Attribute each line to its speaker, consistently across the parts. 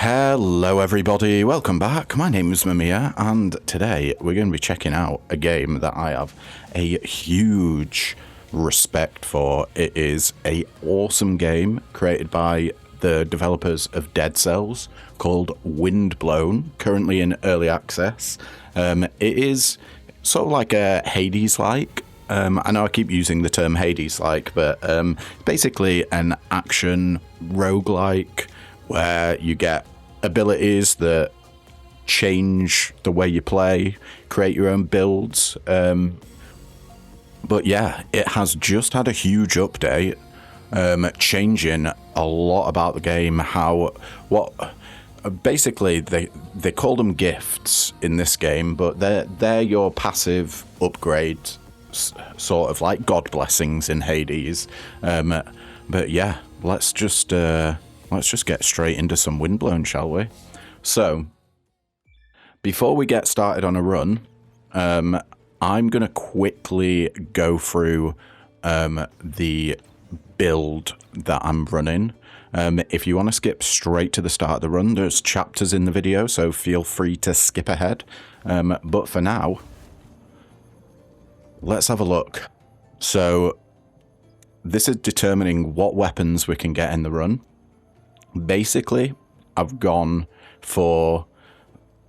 Speaker 1: Hello everybody, welcome back. My name is Mamiya, and today we're going to be checking out a game that I have a huge respect for. It is an awesome game created by the developers of Dead Cells called Windblown, currently in early access. It is sort of like a Hades-like. I know I keep using the term Hades-like, but basically an action roguelike where you get abilities that change the way you play, create your own builds. But yeah, it has just had a huge update, changing a lot about the game. Basically they call them gifts in this game, but they're your passive upgrades, sort of like god blessings in Hades. But yeah, let's just get straight into some Windblown, shall we? So, before we get started on a run, I'm going to quickly go through the build that I'm running. If you want to skip straight to the start of the run, there's chapters in the video, so feel free to skip ahead. But for now, let's have a look. So, this is determining what weapons we can get in the run. Basically, I've gone for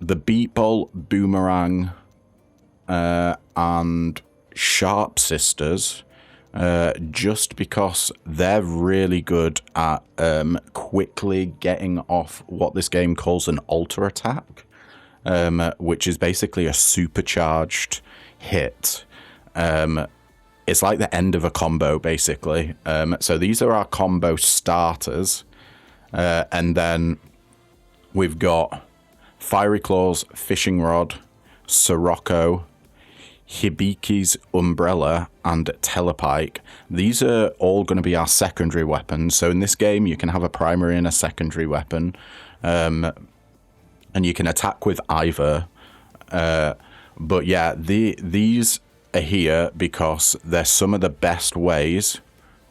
Speaker 1: the Beat Bolt, Boomerang, and Sharp Sisters, just because they're really good at quickly getting off what this game calls an alter attack, which is basically a supercharged hit. It's like the end of a combo, basically. So these are our combo starters. And then we've got Fiery Claws, Fishing Rod, Sirocco, Hibiki's Umbrella, and Telepike. These are all going to be our secondary weapons. So in this game, you can have a primary and a secondary weapon. And you can attack with either. But yeah, these are here because they're some of the best ways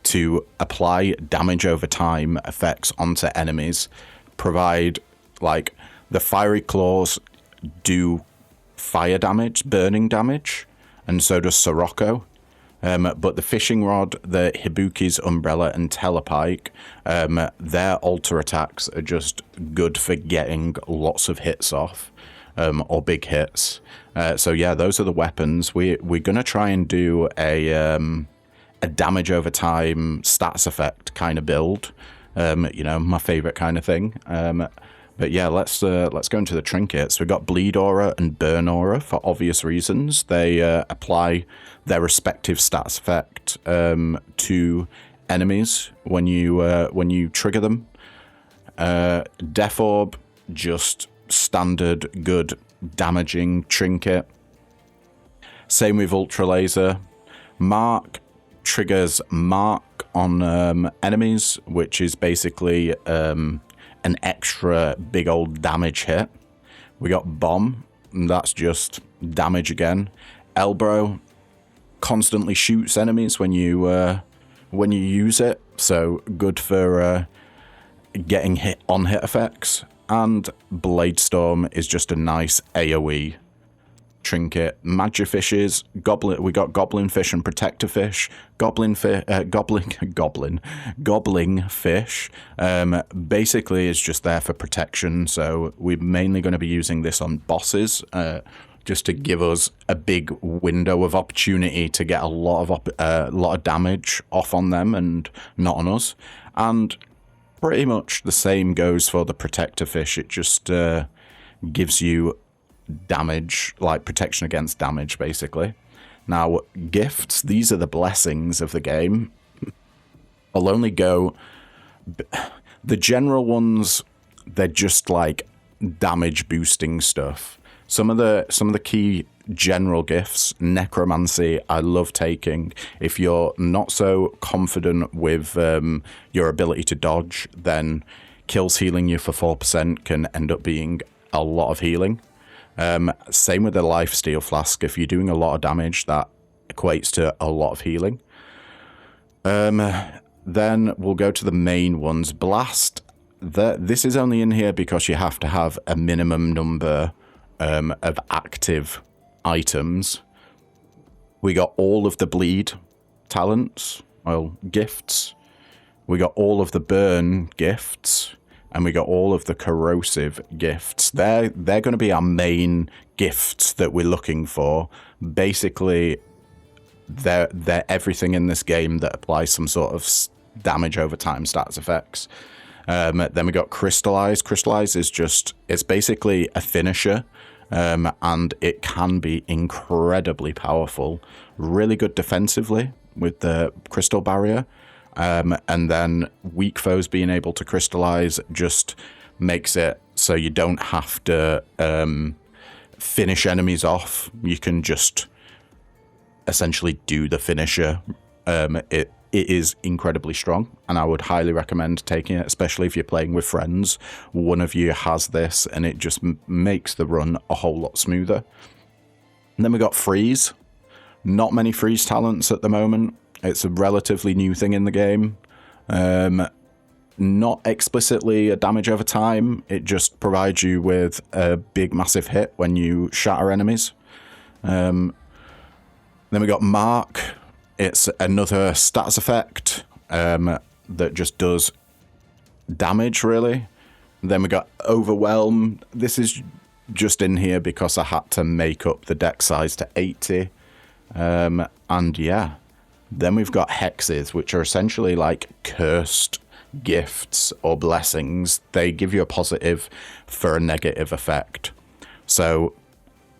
Speaker 1: to apply damage over time effects onto enemies. Provide, like, the Fiery Claws do fire damage, burning damage, and so does Sirocco. But the Fishing Rod, the Hibiki's Umbrella, and Telepike, their alter attacks are just good for getting lots of hits off, or big hits. So yeah, those are the weapons. We're going to try and do a damage over time stats effect kind of build, you know, my favorite kind of thing. But yeah, let's go into the trinkets. We've got Bleed Aura and Burn Aura for obvious reasons. They apply their respective stats effect to enemies when you trigger them. Death Orb, just standard good damaging trinket. Same with Ultra Laser. Mark triggers Mark on enemies, which is basically an extra big old damage hit. We got Bomb, and that's just damage again. Elbow constantly shoots enemies when you use it, so good for getting hit effects. And Blade Storm is just a nice AoE trinket. Magifishes, we got Goblin Fish and Protector Fish. Goblin Fish basically is just there for protection, so we're mainly going to be using this on bosses, just to give us a big window of opportunity to get a lot of damage off on them and not on us. And pretty much the same goes for the Protector Fish. It just gives you damage, like protection against damage, basically. Now, gifts, these are the blessings of the game. I'll only go... The general ones, they're just like damage boosting stuff. Some of the key general gifts, Necromancy, I love taking. If you're not so confident with your ability to dodge, then kills healing you for 4% can end up being a lot of healing. Same with the Lifesteal Flask. If you're doing a lot of damage, that equates to a lot of healing. Then we'll go to the main ones. Blast this is only in here because you have to have a minimum number of active items. We got all of the bleed talents, well, gifts. We got all of the burn gifts, and we got all of the corrosive gifts. They're going to be our main gifts that we're looking for. Basically, they're everything in this game that applies some sort of damage over time stats effects. Then we got crystallize. Crystallize is just, it's basically a finisher, and it can be incredibly powerful. Really good defensively with the crystal barrier. And then weak foes being able to crystallize just makes it so you don't have to finish enemies off. You can just essentially do the finisher. It is incredibly strong, and I would highly recommend taking it, especially if you're playing with friends. One of you has this, and it just makes the run a whole lot smoother. And then we got freeze. Not many freeze talents at the moment. It's a relatively new thing in the game. Not explicitly a damage over time. It just provides you with a big, massive hit when you shatter enemies. Then we got mark. It's another stats effect that just does damage, really. Then we got overwhelm. This is just in here because I had to make up the deck size to 80. And yeah. Then we've got hexes, which are essentially like cursed gifts or blessings. They give you a positive for a negative effect. So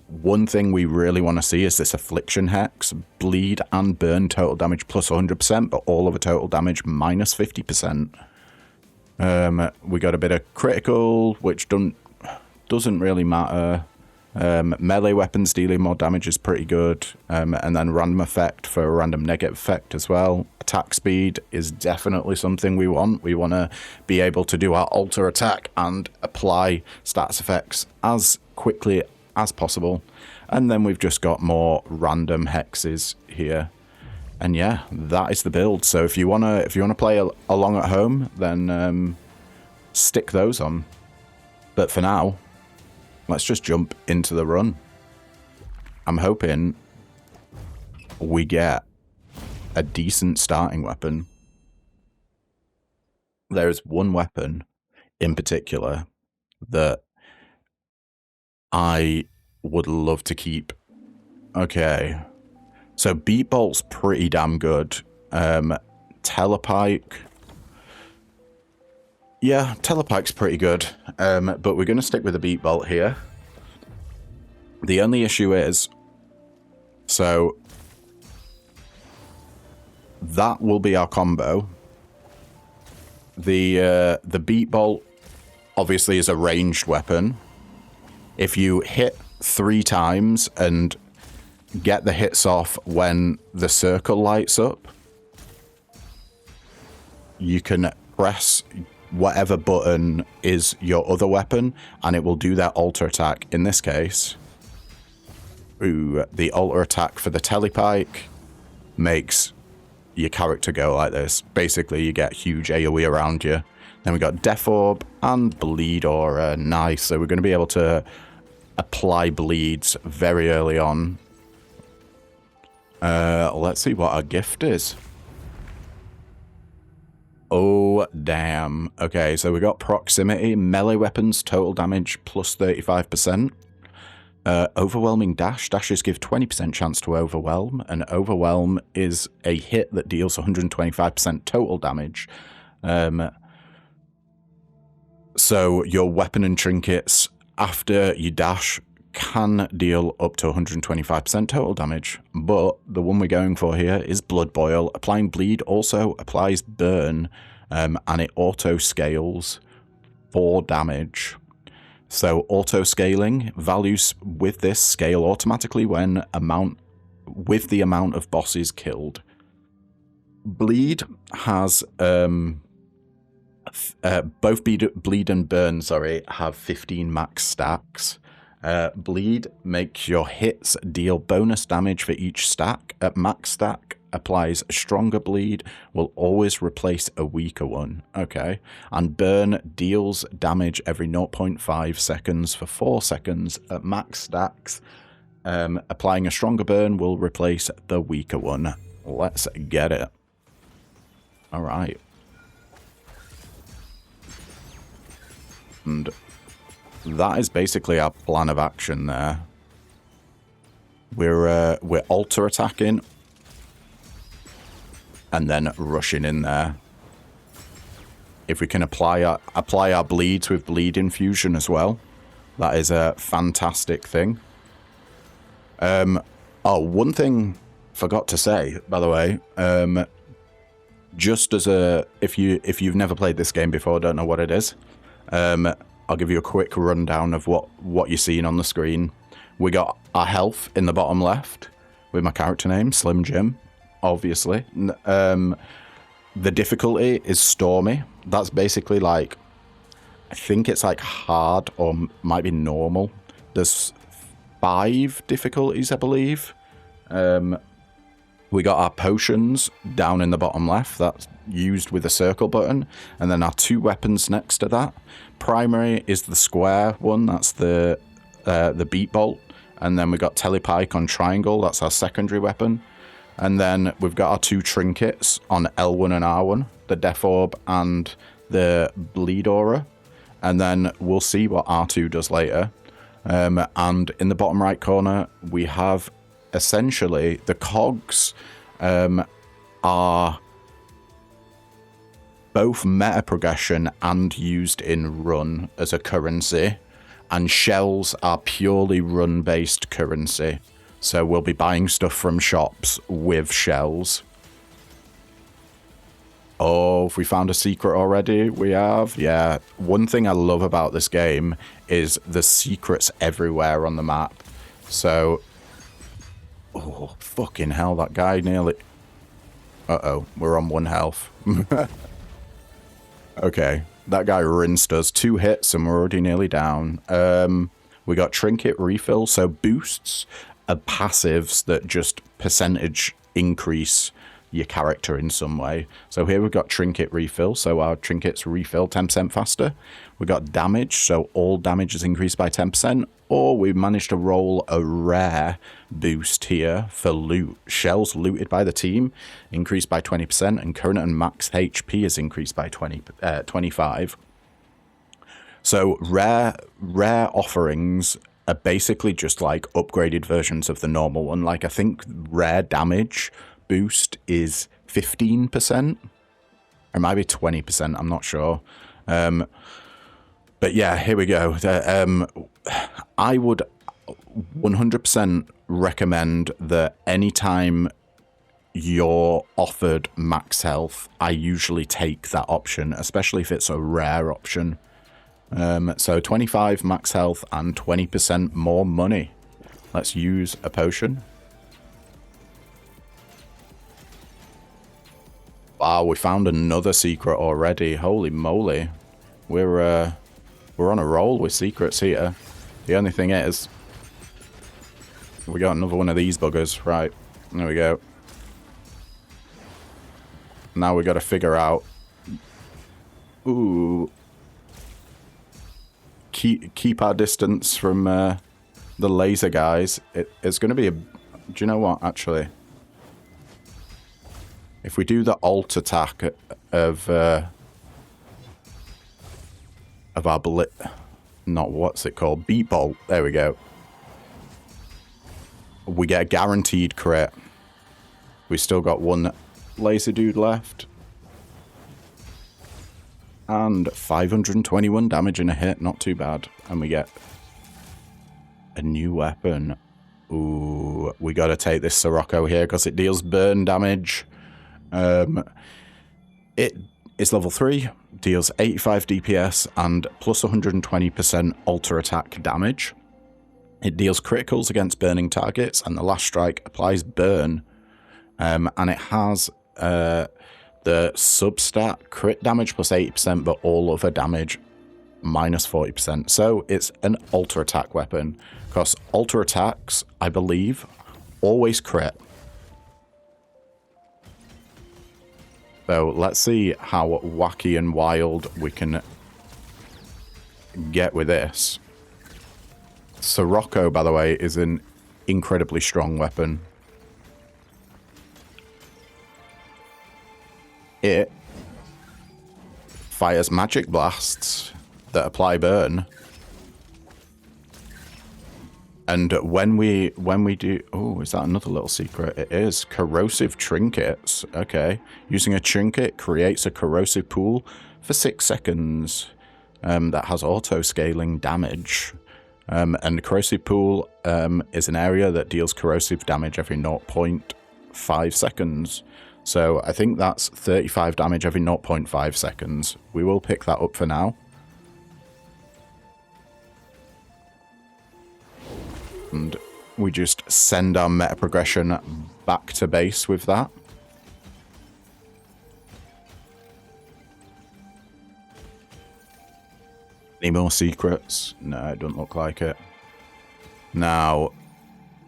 Speaker 1: one thing we really want to see is this affliction hex. Bleed and burn total damage plus 100%, but all of the total damage minus 50%. We got a bit of critical, which doesn't really matter. Melee weapons dealing more damage is pretty good, and then random effect for a random negative effect as well. Attack speed is definitely something we want. We want to be able to do our alter attack and apply stats effects as quickly as possible. And then we've just got more random hexes here. And yeah, that is the build. So if you wanna play along at home, then stick those on. But for now, let's just jump into the run. I'm hoping we get a decent starting weapon. There is one weapon in particular that I would love to keep. Okay. So Beat Bolt's pretty damn good. Telepike. Yeah, Telepike's pretty good, but we're going to stick with the Beat Bolt here. The only issue is, so that will be our combo. The Beat Bolt obviously is a ranged weapon. If you hit 3 times and get the hits off when the circle lights up, you can press whatever button is your other weapon, and it will do that alter attack. In this case, the alter attack for the Telepike makes your character go like this. Basically, you get huge AoE around you. Then we got Death Orb and Bleed Aura. Nice. So we're going to be able to apply bleeds very early on. Let's see what our gift is. Oh, damn. Okay, so we got proximity, melee weapons, total damage plus 35%. Overwhelming dash. Dashes give 20% chance to overwhelm, and overwhelm is a hit that deals 125% total damage. So your weapon and trinkets after you dash can deal up to 125% total damage, but the one we're going for here is Blood Boil. Applying bleed also applies burn, and it auto scales 4 damage. So auto scaling values with this scale automatically when with the amount of bosses killed. Bleed has both bleed and burn, have 15 max stacks. Bleed makes your hits deal bonus damage for each stack at max stack, applies a stronger bleed, will always replace a weaker one. Okay. And burn deals damage every 0.5 seconds for 4 seconds at max stacks. Applying a stronger burn will replace the weaker one. Let's get it. Alright. And that is basically our plan of action there. We're alter attacking and then rushing in there. If we can apply our bleeds with bleed infusion as well, that is a fantastic thing. Oh, one thing forgot to say, by the way. Just as a if you've never played this game before, don't know what it is. I'll give you a quick rundown of what you're seeing on the screen. We got our health in the bottom left with my character name, Slim Jim, obviously. The difficulty is Stormy. That's basically like, I think it's like hard or might be normal. There's 5 difficulties, I believe. We got our potions down in the bottom left. That's used with the circle button. And then our 2 weapons next to that. Primary is the square one. That's the beat bolt. And then we got telepike on triangle. That's our secondary weapon. And then we've got our 2 trinkets on L1 and R1. The death orb and the bleed aura. And then we'll see what R2 does later. And in the bottom right corner, we have essentially the cogs are both meta progression and used in run as a currency, and shells are purely run based currency, so we'll be buying stuff from shops with shells. Oh, have we found a secret already? We have, yeah. One thing I love about this game is the secrets everywhere on the map. So oh, fucking hell, that guy nearly... Uh-oh, we're on 1 health. Okay, that guy rinsed us. 2 hits and we're already nearly down. We got Trinket Refill, so boosts are passives that just percentage increase your character in some way. So here we've got Trinket Refill, so our trinkets refill 10% faster. We got damage, so all damage is increased by 10%. Or we managed to roll a rare boost here for loot. Shells looted by the team increased by 20%, and current and max HP is increased by 25. So rare offerings are basically just like upgraded versions of the normal one. Like I think rare damage boost is 15%. Or it might be 20%, I'm not sure. But yeah, here we go. I would 100% recommend that anytime you're offered max health, I usually take that option, especially if it's a rare option. So 25 max health and 20% more money. Let's use a potion. Wow, we found another secret already. Holy moly. We're on a roll with secrets here. The only thing is, we got another one of these buggers. Right, there we go. Now we got to figure out... Ooh. Keep our distance from the laser guys. It's going to be a... Do you know what, actually? If we do the alt attack of our blit... Not what's it called? Beat bolt. There we go. We get a guaranteed crit. We still got 1 laser dude left. And 521 damage in a hit. Not too bad. And we get a new weapon. Ooh, we got to take this Sirocco here because it deals burn damage. It is level 3, deals 85 DPS and plus 120% alter attack damage. It deals criticals against burning targets, and the last strike applies burn. And it has the substat crit damage plus 80%, but all other damage minus 40%. So it's an alter attack weapon, because alter attacks, I believe, always crit. So let's see how wacky and wild we can get with this. Sirocco, by the way, is an incredibly strong weapon. It fires magic blasts that apply burn. And when we do... Oh, is that another little secret? It is. Corrosive trinkets. Okay. Using a trinket creates a corrosive pool for 6 seconds. That has auto-scaling damage. And corrosive pool is an area that deals corrosive damage every 0.5 seconds. So I think that's 35 damage every 0.5 seconds. We will pick that up for now. And we just send our meta progression back to base with that. Any more secrets? No, it doesn't look like it. Now,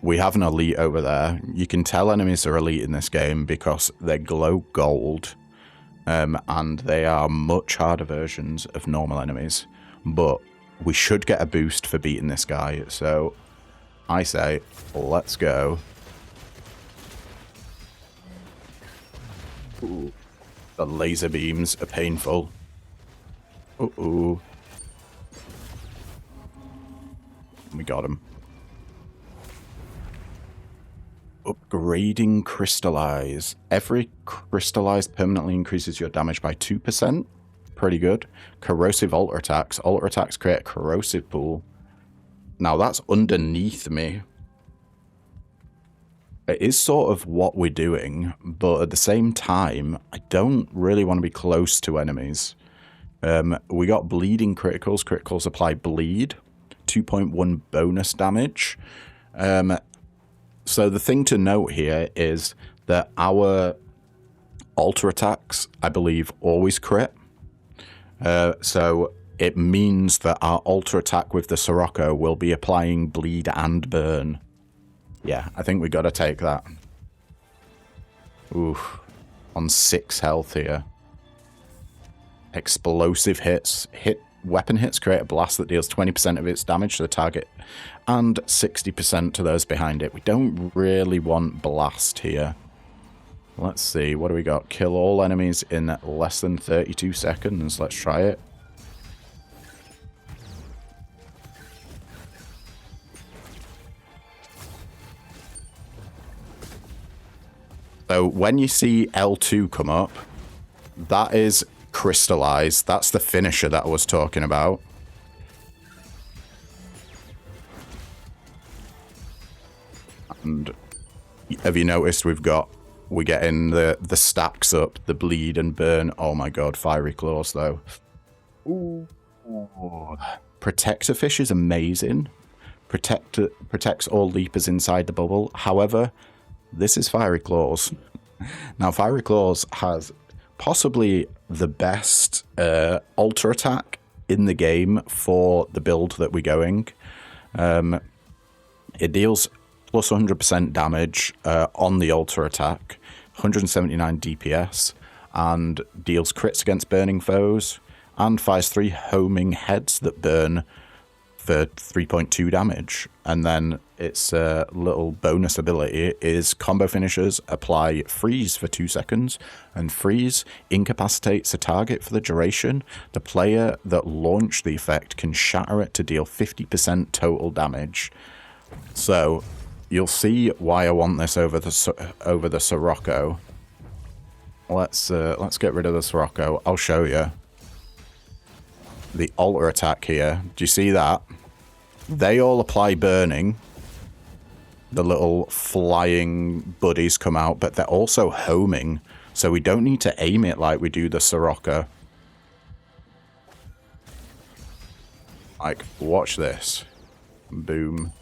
Speaker 1: we have an elite over there. You can tell enemies are elite in this game because they glow gold. And they are much harder versions of normal enemies. But we should get a boost for beating this guy. So I say, let's go. Ooh, the laser beams are painful. Uh-oh. We got him. Upgrading crystallize. Every crystallize permanently increases your damage by 2%. Pretty good. Corrosive alter attacks. Alter attacks create a corrosive pool. Now that's underneath me. It is sort of what we're doing, but at the same time, I don't really want to be close to enemies. We got bleeding criticals. Criticals apply bleed. 2.1 bonus damage. So the thing to note here is that our alter attacks, I believe, always crit. So it means that our alter attack with the Sirocco will be applying bleed and burn. Yeah, I think we got to take that. Oof. On 6 health here. Explosive hits. Weapon hits create a blast that deals 20% of its damage to the target and 60% to those behind it. We don't really want blast here. Let's see, what do we got? Kill all enemies in less than 32 seconds. Let's try it. So when you see L2 come up, that is crystallized. That's the finisher that I was talking about. And have you noticed we're getting the stacks up, the bleed and burn. Oh my god, fiery claws though. Ooh. Protector fish is amazing. Protects all leapers inside the bubble. However, this is fiery claws. Now fiery claws has possibly the best alter attack in the game for the build that we're going. It deals plus 100% damage on the alter attack, 179 DPS, and deals crits against burning foes, and fires 3 homing heads that burn for 3.2 damage. And then its little bonus ability is combo finishers apply freeze for 2 seconds, and freeze incapacitates a target for the duration. The player that launched the effect can shatter it to deal 50% total damage. So you'll see why I want this over the Sirocco. Let's get rid of the Sirocco. I'll show you. The alter attack here. Do you see that? They all apply burning. The little flying buddies come out, but they're also homing. So we don't need to aim it like we do the Sirocco. Like, watch this. Boom.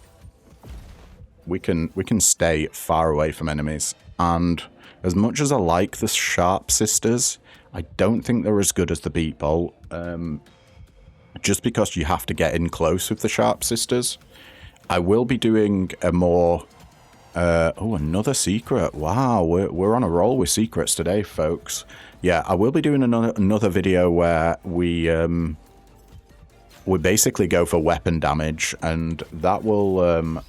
Speaker 1: We can stay far away from enemies. And as much as I like the Sharp Sisters, I don't think they're as good as the Beat Bolt. Just because you have to get in close with the Sharp Sisters. I will be doing a more Oh, another secret. Wow, we're on a roll with secrets today, folks. Yeah, I will be doing another video where we basically go for weapon damage, and that will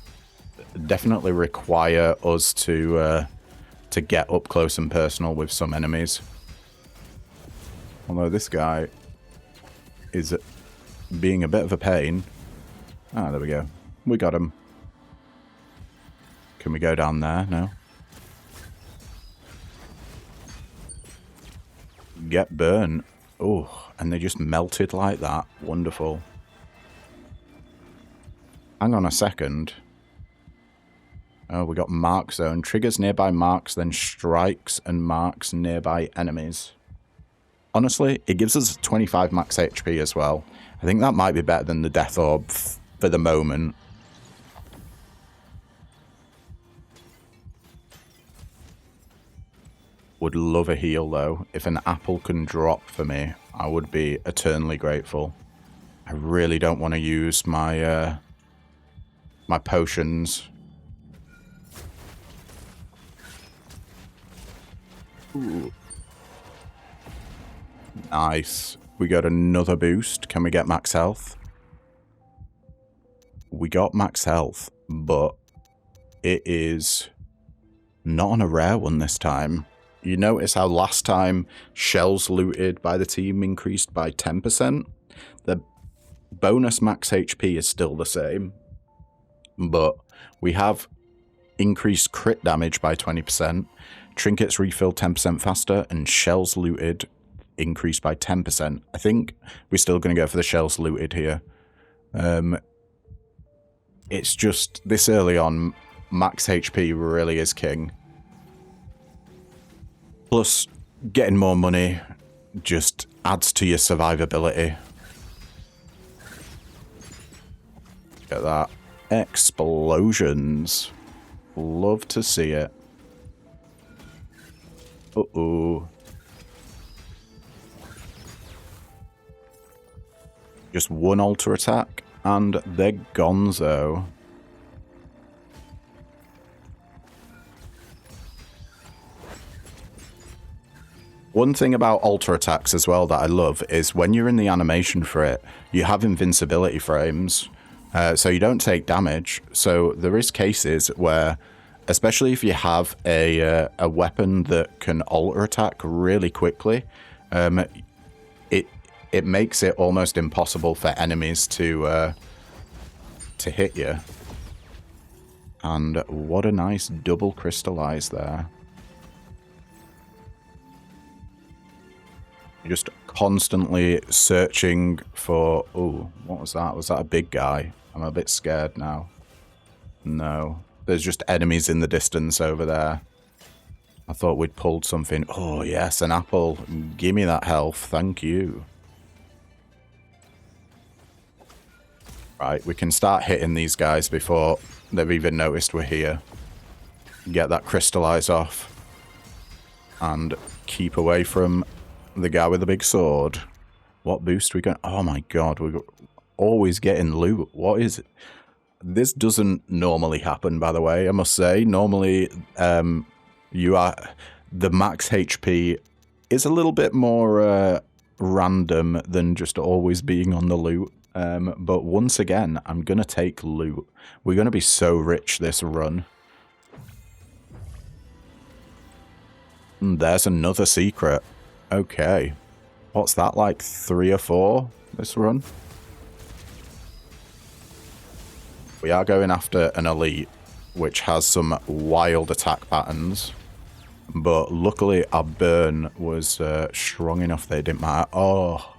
Speaker 1: definitely require us to get up close and personal with some enemies. Although this guy is being a bit of a pain. Ah, there we go. We got him. Can we go down there? No. Get burnt. Oh, and they just melted like that. Wonderful. Hang on a second. Oh, we got mark zone. Triggers nearby marks, then strikes and marks nearby enemies. Honestly, it gives us 25 max HP as well. I think that might be better than the Death Orb for the moment. Would love a heal though. If an apple can drop for me, I would be eternally grateful. I really don't want to use my my potions. Ooh. Nice. We got another boost. Can we get max health? We got max health, but it is not on a rare one this time. You notice how last time shells looted by the team increased by 10%? The bonus max HP is still the same, but we have increased crit damage by 20%, trinkets refill 10% faster, and shells looted increased by 10%. I think we're still going to go for the shells looted here. It's just this early on, max HP really is king. Plus, getting more money just adds to your survivability. Look at that. Explosions. Love to see it. Uh-oh. Just one alter attack, and they're gonzo. One thing about alter attacks as well that I love is when you're in the animation for it, you have invincibility frames, so you don't take damage. So there is cases where, especially if you have a weapon that can alter attack really quickly, it makes it almost impossible for enemies to hit you. And what a nice double crystallize there. Just constantly searching for... Oh, what was that? Was that a big guy? I'm a bit scared now. No. There's just enemies in the distance over there. I thought we'd pulled something. Oh, yes, an apple. Give me that health. Thank you. Right, we can start hitting these guys before they've even noticed we're here. Get that crystallize off. And keep away from the guy with the big sword. What boost we got? Oh my god, we're always getting loot. What is it? This doesn't normally happen, by the way, I must say. Normally, you are... The max HP is a little bit more random than just always being on the loot. But once again, I'm going to take loot. We're going to be so rich this run. And there's another secret. Okay. What's that, like 3 or 4 this run? We are going after an elite, which has some wild attack patterns. But luckily our burn was strong enough that it didn't matter. Oh,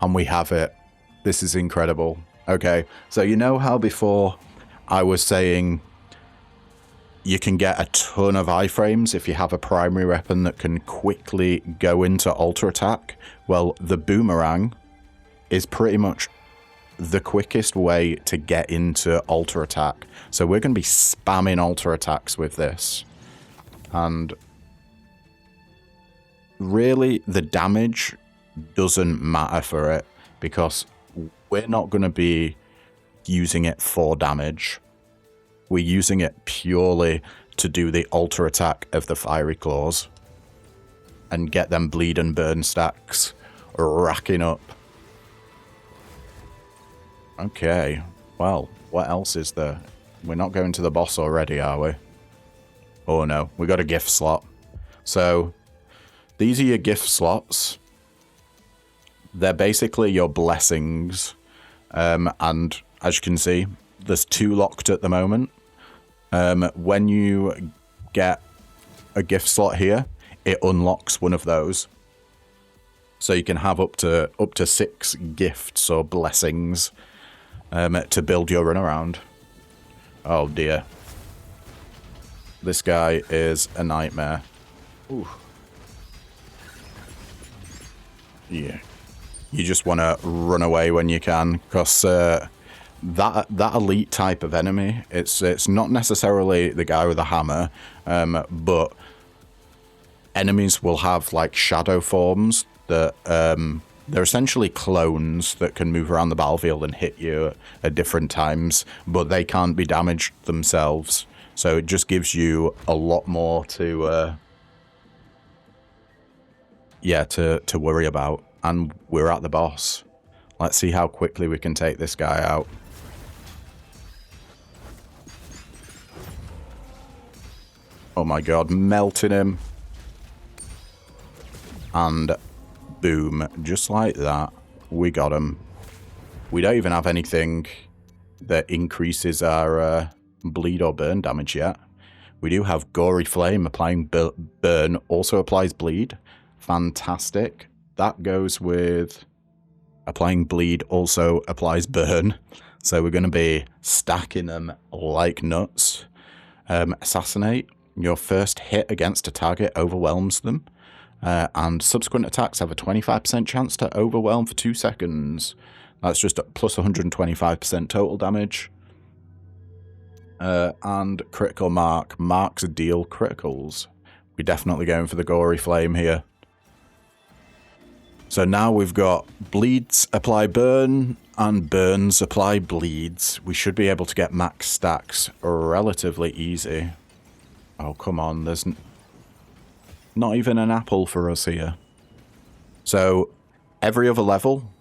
Speaker 1: and we have it. This is incredible. Okay, so you know how before I was saying you can get a ton of iframes if you have a primary weapon that can quickly go into alter attack? Well, the boomerang is pretty much the quickest way to get into alter attack. So we're going to be spamming alter attacks with this. And really, the damage doesn't matter for it, because we're not going to be using it for damage. We're using it purely to do the alter attack of the Fiery Claws and get them bleed and burn stacks racking up. Okay, well, what else is there? We're not going to the boss already, are we? Oh no, we got a gift slot. So, these are your gift slots. They're basically your blessings. And as you can see, there's 2 locked at the moment. When you get a gift slot here, it unlocks one of those. So you can have up to 6 gifts or blessings to build your run around. Oh dear. This guy is a nightmare. Ooh. Yeah. You just want to run away when you can, because that elite type of enemy, it's not necessarily the guy with the hammer, but enemies will have like shadow forms that they're essentially clones that can move around the battlefield and hit you at different times, but they can't be damaged themselves. So it just gives you a lot more to to worry about. And we're at the boss. Let's see how quickly we can take this guy out. Oh my god, melting him. And boom, just like that, we got him. We don't even have anything that increases our bleed or burn damage yet. We do have Gory Flame applying burn, also applies bleed. Fantastic. That goes with applying bleed, also applies burn. So we're going to be stacking them like nuts. Assassinate. Your first hit against a target overwhelms them. And subsequent attacks have a 25% chance to overwhelm for 2 seconds. That's just plus 125% total damage. And critical mark. Marks deal criticals. We're definitely going for the Gory Flame here. So now we've got bleeds apply burn and burns apply bleeds. We should be able to get max stacks relatively easy. Oh, come on. There's not even an apple for us here. So every other level,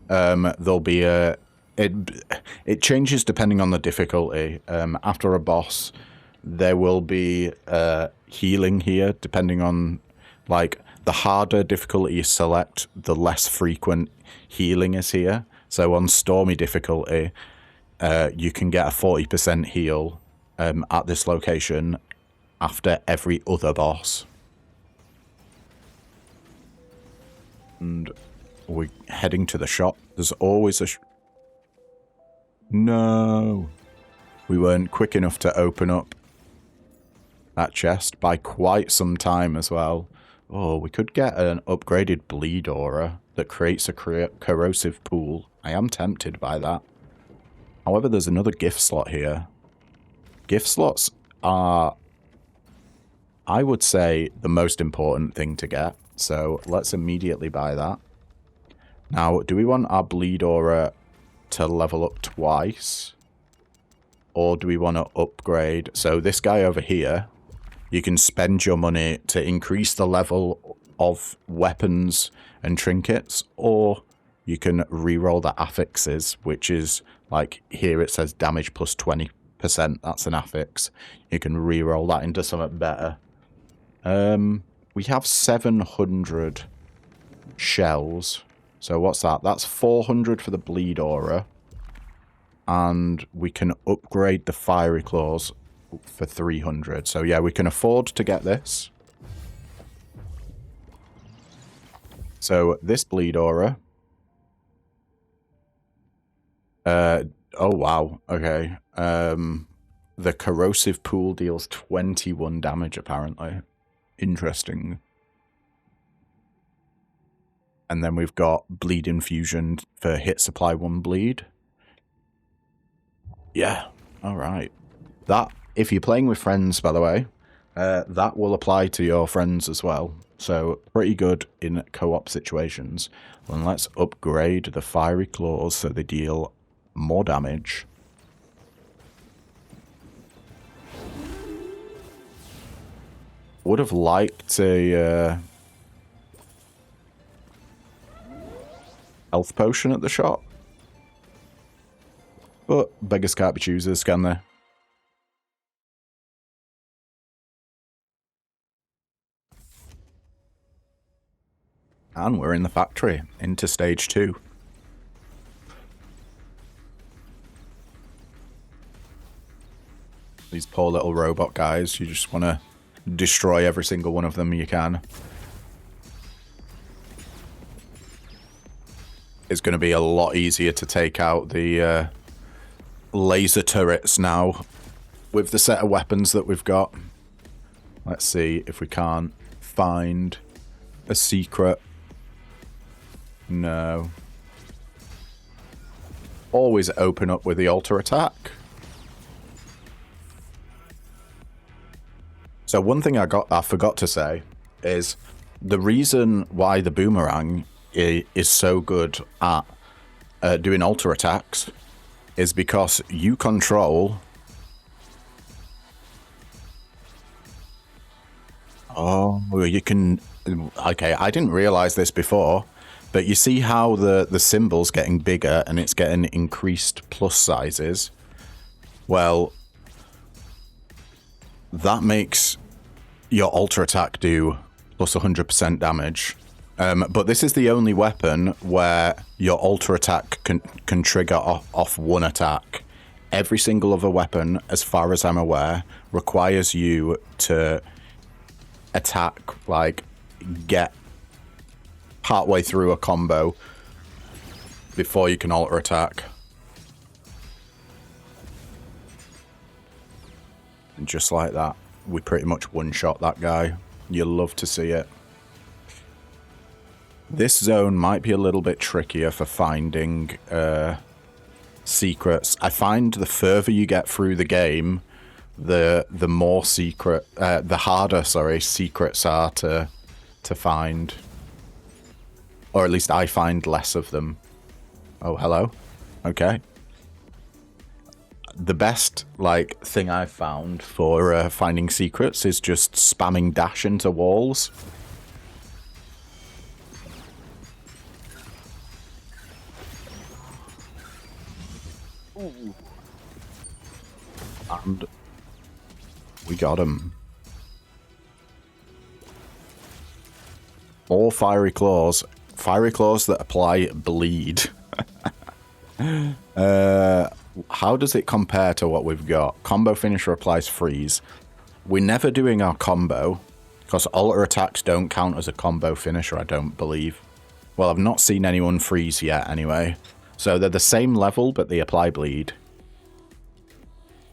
Speaker 1: there'll be a... It changes depending on the difficulty. After a boss, there will be healing here, depending on, like, the harder difficulty you select, the less frequent healing is here. So on Stormy difficulty, you can get a 40% heal at this location after every other boss. And we're heading to the shop. There's always a... No! We weren't quick enough to open up that chest by quite some time as well. Oh, we could get an upgraded bleed aura that creates a corrosive pool. I am tempted by that. However, there's another gift slot here. Gift slots are, I would say, the most important thing to get. So let's immediately buy that. Now, do we want our bleed aura to level up twice? Or do we want to upgrade? So this guy over here, you can spend your money to increase the level of weapons and trinkets, or you can reroll the affixes, which is, like, here it says damage plus 20%. That's an affix. You can reroll that into something better. We have 700 shells. So what's that? That's 400 for the bleed aura. And we can upgrade the Fiery Claws for 300. So yeah, we can afford to get this. So this bleed aura. Oh wow. Okay. The corrosive pool deals 21 damage apparently. Interesting. And then we've got bleed infusion for hit supply 1 bleed. Yeah. All right. That, if you're playing with friends, by the way, that will apply to your friends as well. So pretty good in co-op situations. And let's upgrade the Fiery Claws so they deal more damage. Would have liked a health potion at the shop. But beggars can't be choosers, can they? And we're in the factory, into stage 2. These poor little robot guys, you just want to destroy every single one of them you can. It's going to be a lot easier to take out the laser turrets now with the set of weapons that we've got. Let's see if we can't find a secret. No. Always open up with the altar attack. So one thing I forgot to say is the reason why the boomerang is so good at doing altar attacks is because you control... Oh, you can... Okay, I didn't realize this before, but you see how the symbol's getting bigger and it's getting increased plus sizes? Well, that makes your altar attack do plus 100% damage. But this is the only weapon where your altar attack can trigger off one attack. Every single other weapon, as far as I'm aware, requires you to attack, like, get partway through a combo before you can alter attack. And just like that, we pretty much one-shot that guy. You'll love to see it. This zone might be a little bit trickier for finding secrets. I find the further you get through the game, the more the harder, sorry, secrets are to find. Or at least I find less of them. Oh, hello. Okay. The best, like, thing I've found for finding secrets is just spamming dash into walls. Ooh. And we got him. All fiery claws. Fiery claws that apply bleed. How does it compare to what we've got? Combo finisher applies freeze. We're never doing our combo, because alter attacks don't count as a combo finisher, I don't believe. Well, I've not seen anyone freeze yet, anyway. So they're the same level, but they apply bleed.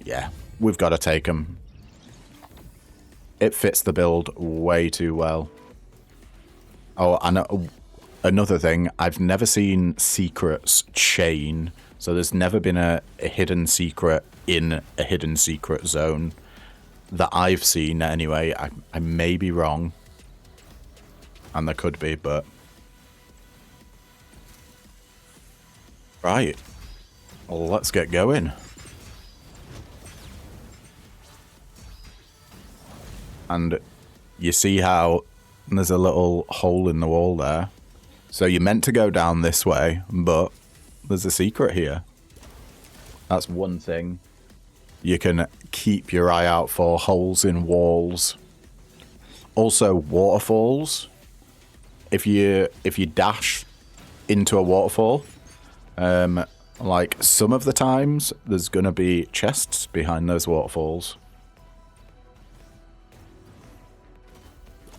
Speaker 1: Yeah, we've got to take them. It fits the build way too well. Oh, and another thing, I've never seen secrets chain. So there's never been a hidden secret in a hidden secret zone that I've seen anyway. I may be wrong. And there could be, but... Right. Well, let's get going. And you see how there's a little hole in the wall there. So you're meant to go down this way, but there's a secret here. That's one thing. You can keep your eye out for holes in walls. Also, waterfalls. If you dash into a waterfall, like some of the times, there's gonna be chests behind those waterfalls.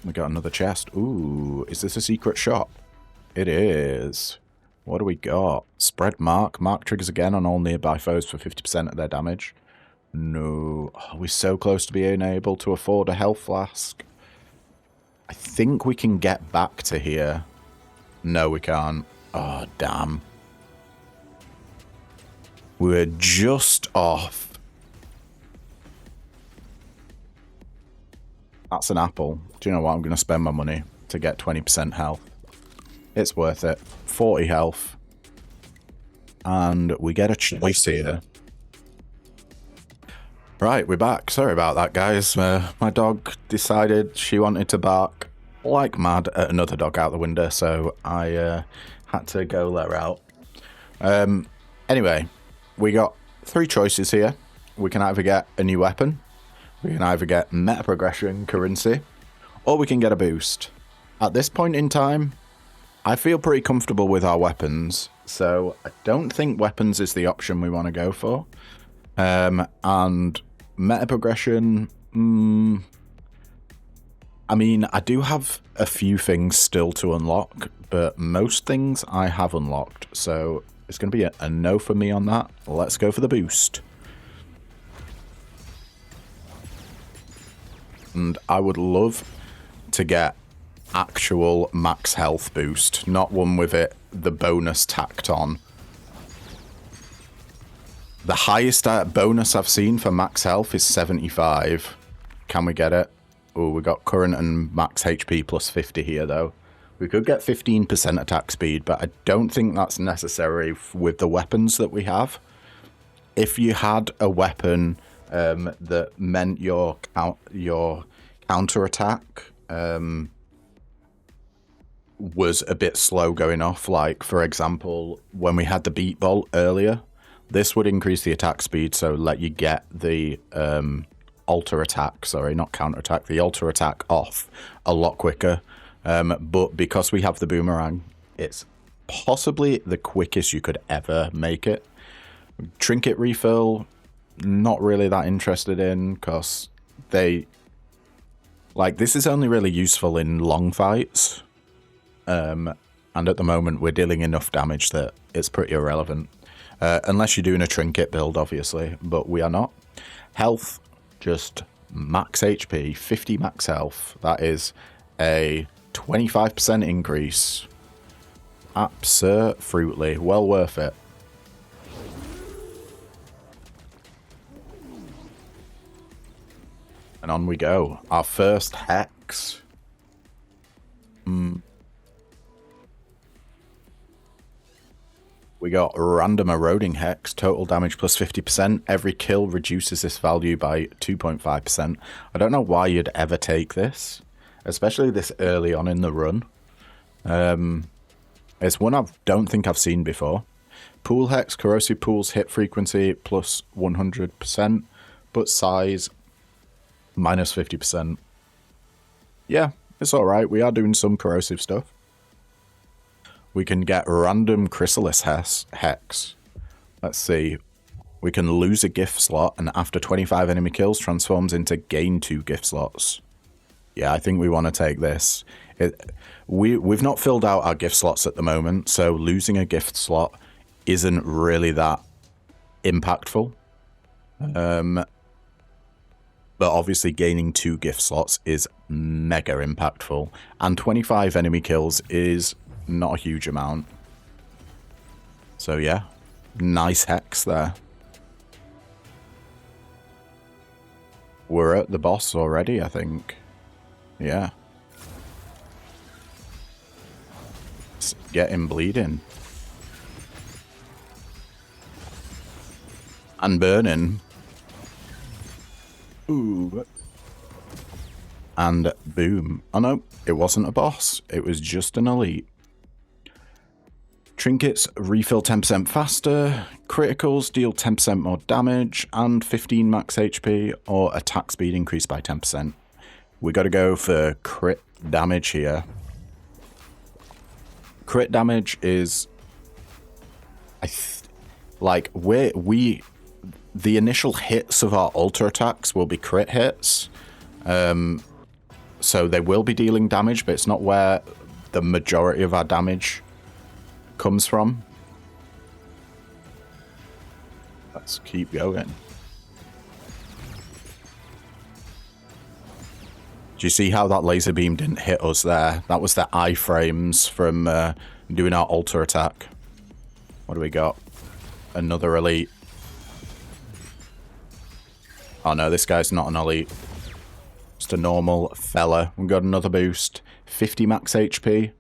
Speaker 1: We got another chest. Ooh, is this a secret shop? It is. What do we got? Spread mark. Mark triggers again on all nearby foes for 50% of their damage. No. Oh, we're so close to being able to afford a health flask. I think we can get back to here. No, we can't. Oh, damn. We're just off. That's an apple. Do you know what? I'm going to spend my money to get 20% health. It's worth it. 40 health. And we get a choice here. Right, we're back. Sorry about that, guys. My dog decided she wanted to bark like mad at another dog out the window, so I had to go let her out. Anyway, we got 3 choices here. We can either get a new weapon, we can either get meta progression currency, or we can get a boost. At this point in time, I feel pretty comfortable with our weapons, so I don't think weapons is the option we want to go for. And meta progression, I mean, I do have a few things still to unlock, but most things I have unlocked, so it's going to be a no for me on that. Let's go for the boost. And I would love to get actual max health boost, not one with the bonus tacked on. The highest bonus I've seen for max health is 75. Can we get it? Oh, we got current and max HP plus 50 here, though. We could get 15% attack speed, but I don't think that's necessary with the weapons that we have. If you had a weapon that meant your counter-attack was a bit slow going off, like, for example, when we had the beat bolt earlier, this would increase the attack speed, so let you get the alter attack, sorry, not counter attack, the alter attack off a lot quicker. But because we have the boomerang, it's possibly the quickest you could ever make it. Trinket refill, not really that interested in, because this is only really useful in long fights. And at the moment, we're dealing enough damage that it's pretty irrelevant. Unless you're doing a trinket build, obviously, but we are not. Health, just max HP, 50 max health. That is a 25% increase. Absolutely well worth it. And on we go. Our first hex. We got random eroding hex, total damage plus 50%. Every kill reduces this value by 2.5%. I don't know why you'd ever take this, especially this early on in the run. It's one I don't think I've seen before. Pool hex, corrosive pools hit frequency plus 100%, but size minus 50%. Yeah, it's alright. We are doing some corrosive stuff. We can get random chrysalis hex. Let's see. We can lose a gift slot, and after 25 enemy kills, transforms into gain 2 gift slots. Yeah, I think we want to take this. We've not filled out our gift slots at the moment, so losing a gift slot isn't really that impactful. But obviously gaining 2 gift slots is mega impactful, and 25 enemy kills is not a huge amount. So yeah, nice hex there. We're at the boss already, I think. Yeah. Let's get him bleeding. And burning. Ooh. And boom. Oh no, it wasn't a boss. It was just an elite. Trinkets refill 10% faster, criticals deal 10% more damage, and 15 max HP, or attack speed increased by 10%. We got to go for crit damage here. Crit damage is, the initial hits of our alter attacks will be crit hits, so they will be dealing damage, but it's not where the majority of our damage comes from. Let's keep going. Do you see how that laser beam didn't hit us there? That was the iframes from doing our alter attack. What do we got? Another elite. Oh no, this guy's not an elite. Just a normal fella. We got another boost. 50 max HP.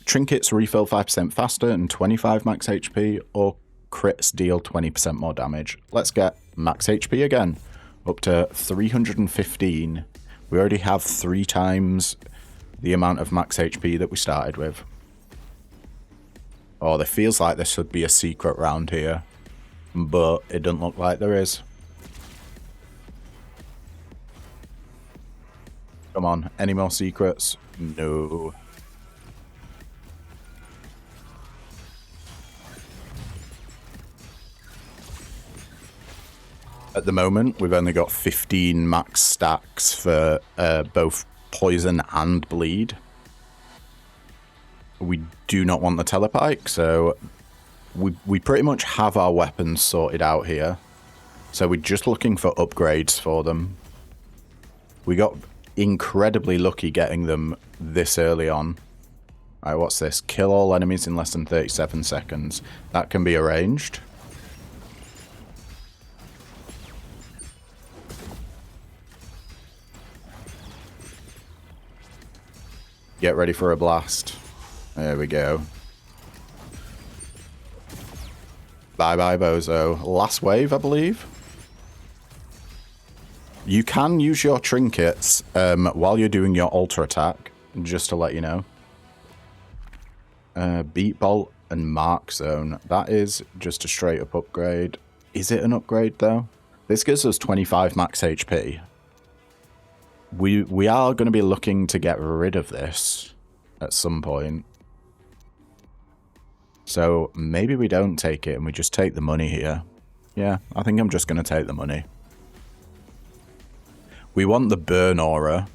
Speaker 1: Trinkets refill 5% faster and 25 max HP, or crits deal 20% more damage. Let's get max HP again. Up to 315. We already have 3 times the amount of max HP that we started with. Oh, there feels like there should be a secret round here. But it doesn't look like there is. Come on, any more secrets? No. At the moment, we've only got 15 max stacks for both poison and bleed. We do not want the telepike, so we pretty much have our weapons sorted out here. So we're just looking for upgrades for them. We got incredibly lucky getting them this early on. Alright, what's this? Kill all enemies in less than 37 seconds. That can be arranged. Get ready for a blast. There we go. Bye-bye, bozo. Last wave, I believe. You can use your trinkets while you're doing your alter attack, just to let you know. Beat Bolt and Mark Zone. That is just a straight up upgrade. Is it an upgrade, though? This gives us 25 max HP. We are going to be looking to get rid of this at some point. So maybe we don't take it and we just take the money here. Yeah, I think I'm just going to take the money. We want the burn aura,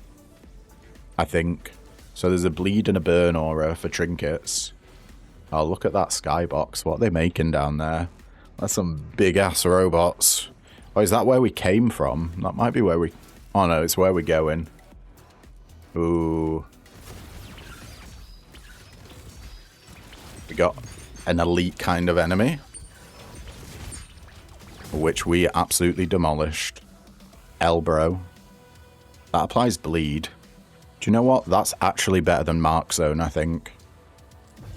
Speaker 1: I think. So there's a bleed and a burn aura for trinkets. Oh, look at that skybox. What are they making down there? That's some big-ass robots. Oh, is that where we came from? That might be where we... Oh, no, it's where we're going. Ooh. We got an elite kind of enemy, which we absolutely demolished. Elbro. That applies bleed. Do you know what? That's actually better than Mark Zone, I think.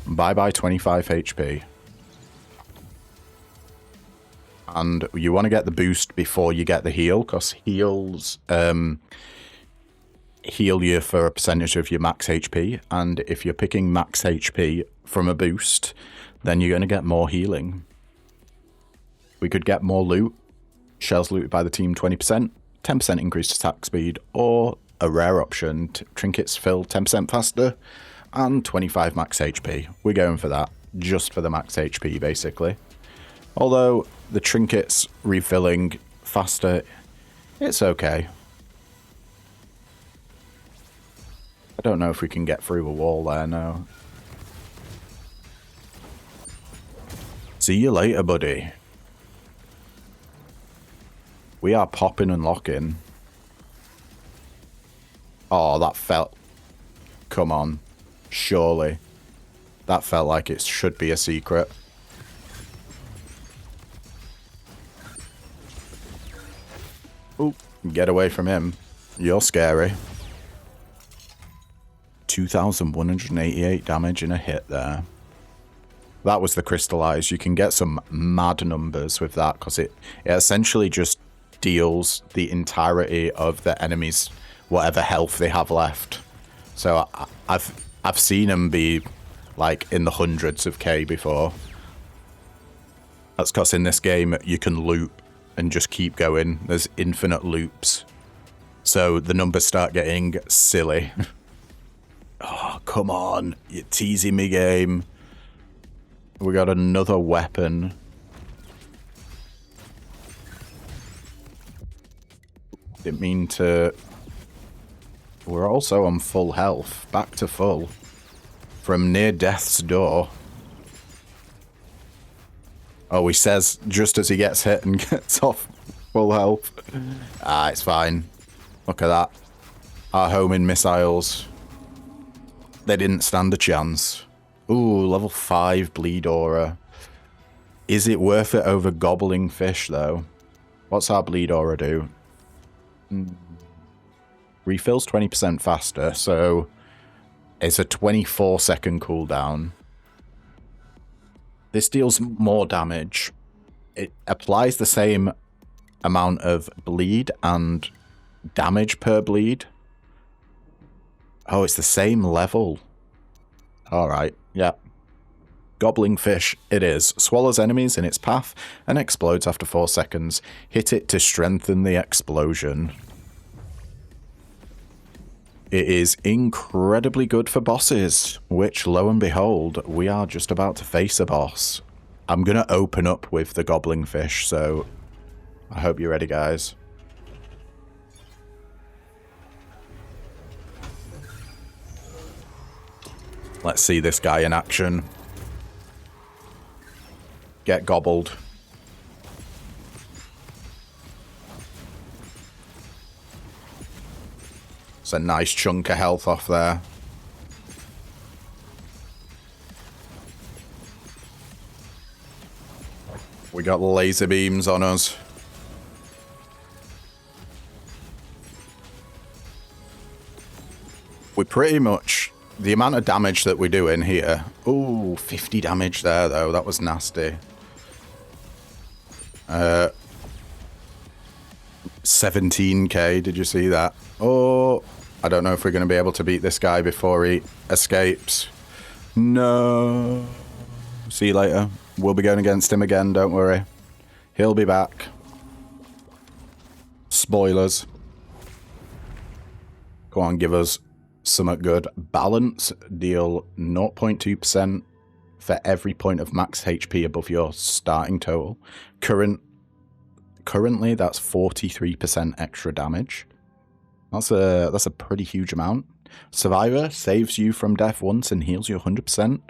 Speaker 1: Bye-bye 25 HP. And you want to get the boost before you get the heal, because heals heal you for a percentage of your max HP. And if you're picking max HP from a boost, then you're going to get more healing. We could get more loot. Shells looted by the team 20%, 10% increased attack speed, or a rare option, trinkets fill 10% faster, and 25 max HP. We're going for that, just for the max HP, basically. Although, the trinkets refilling faster, it's okay. I don't know if we can get through a wall there, no. See you later, buddy. We are popping and locking. Oh, that felt... Come on. Surely. That felt like it should be a secret. Oop, get away from him. You're scary. 2,188 damage in a hit there. That was the crystallize. You can get some mad numbers with that because it essentially just deals the entirety of the enemy's whatever health they have left. So I've seen them be like in the hundreds of K before. That's because in this game you can loop and just keep going. There's infinite loops. So the numbers start getting silly. Oh, come on. You're teasing me, game. We got another weapon. Didn't mean to... We're also on full health. Back to full. From near death's door. Oh, he says just as he gets hit and gets off full health. Ah, it's fine. Look at that. Our homing missiles. They didn't stand a chance. Ooh, level 5 bleed aura. Is it worth it over gobbling fish, though? What's our bleed aura do? Refills 20% faster, so it's a 24-second cooldown. This deals more damage. It applies the same amount of bleed and damage per bleed. Oh, it's the same level. Alright, yeah. Gobbling fish, it is. Swallows enemies in its path and explodes after 4 seconds. Hit it to strengthen the explosion. It is incredibly good for bosses, which, lo and behold, we are just about to face a boss. I'm going to open up with the gobbling fish, so I hope you're ready, guys. Let's see this guy in action. Get gobbled. It's a nice chunk of health off there. We got laser beams on us. We pretty much... The amount of damage that we're doing here... Ooh, 50 damage there, though. That was nasty. 17k, did you see that? Oh, I don't know if we're going to be able to beat this guy before he escapes. No. See you later. We'll be going against him again, don't worry. He'll be back. Spoilers. Go on, give us something good. Balance, deal 0.2% for every point of max HP above your starting total. Currently, that's 43% extra damage. That's a pretty huge amount. Survivor saves you from death once and heals you 100%.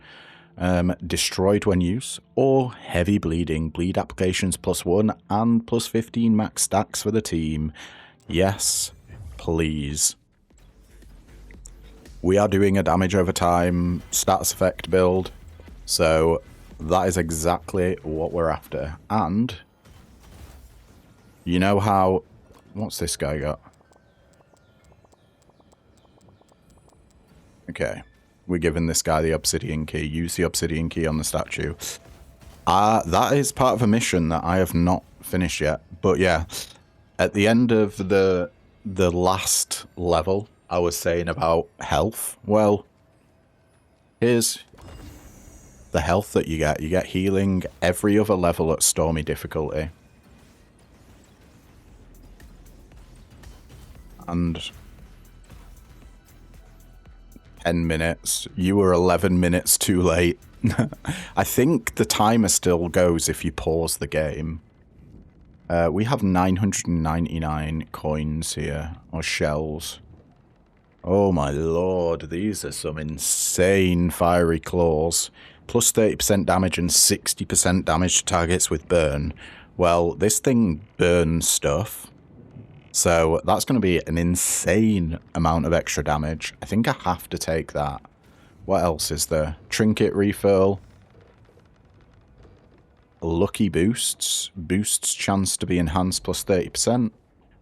Speaker 1: Destroyed when used, or heavy bleeding. Bleed applications +1 and +15 max stacks for the team. Yes, please. We are doing a damage over time status effect build, so that is exactly what we're after. And you know how... What's this guy got? Okay. We're giving this guy the obsidian key. Use the obsidian key on the statue. That is part of a mission that I have not finished yet. But yeah, at the end of the last level, I was saying about health. Well, here's the health that you get. You get healing every other level at Stormy difficulty. And 10 minutes. You were 11 minutes too late. I think the timer still goes if you pause the game. We have 999 coins here, or shells. Oh my lord, these are some insane fiery claws. Plus 30% damage and 60% damage to targets with burn. Well, this thing burns stuff. So that's going to be an insane amount of extra damage. I think I have to take that. What else is there? Trinket refill. Lucky boosts. Boosts chance to be enhanced plus 30%.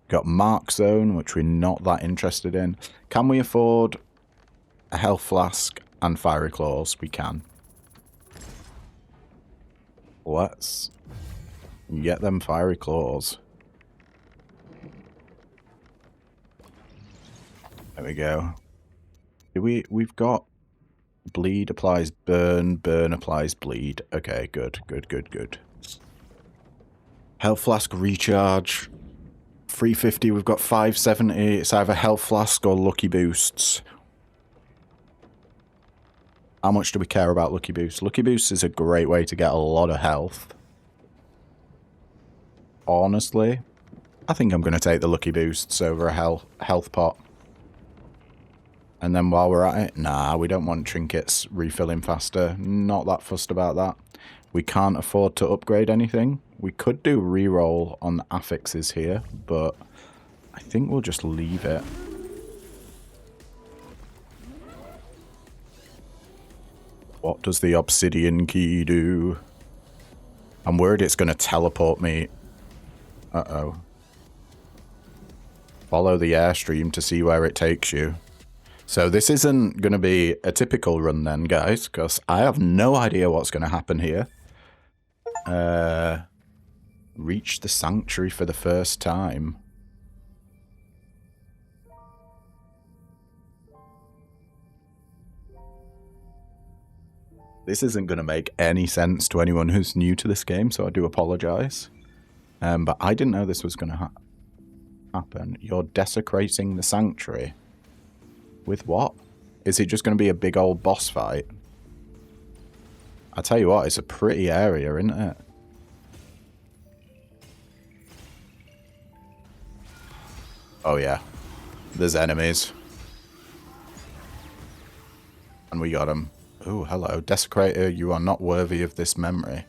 Speaker 1: Got Mark Zone, which we're not that interested in. Can we afford a health flask and fiery claws? We can. Let's get them fiery claws. There we go. We've got bleed applies burn, burn applies bleed. Okay, good, good, good, good. Health flask recharge. 350, we've got 570. It's either health flask or lucky boosts. How much do we care about lucky boosts? Lucky boosts is a great way to get a lot of health. Honestly, I think I'm going to take the lucky boosts over a health pot. And then while we're at it, nah, we don't want trinkets refilling faster. Not that fussed about that. We can't afford to upgrade anything. We could do reroll on affixes here, but I think we'll just leave it. What does the obsidian key do? I'm worried it's going to teleport me. Uh-oh. Follow the airstream to see where it takes you. So this isn't going to be a typical run then, guys, because I have no idea what's going to happen here. reach the sanctuary for the first time. This isn't going to make any sense to anyone who's new to this game, so I do apologize. But I didn't know this was going to happen. You're desecrating the sanctuary. With what? Is it just going to be a big old boss fight? I tell you what, it's a pretty area, isn't it? Oh yeah, there's enemies. And we got them. Oh, hello. Desecrator, you are not worthy of this memory.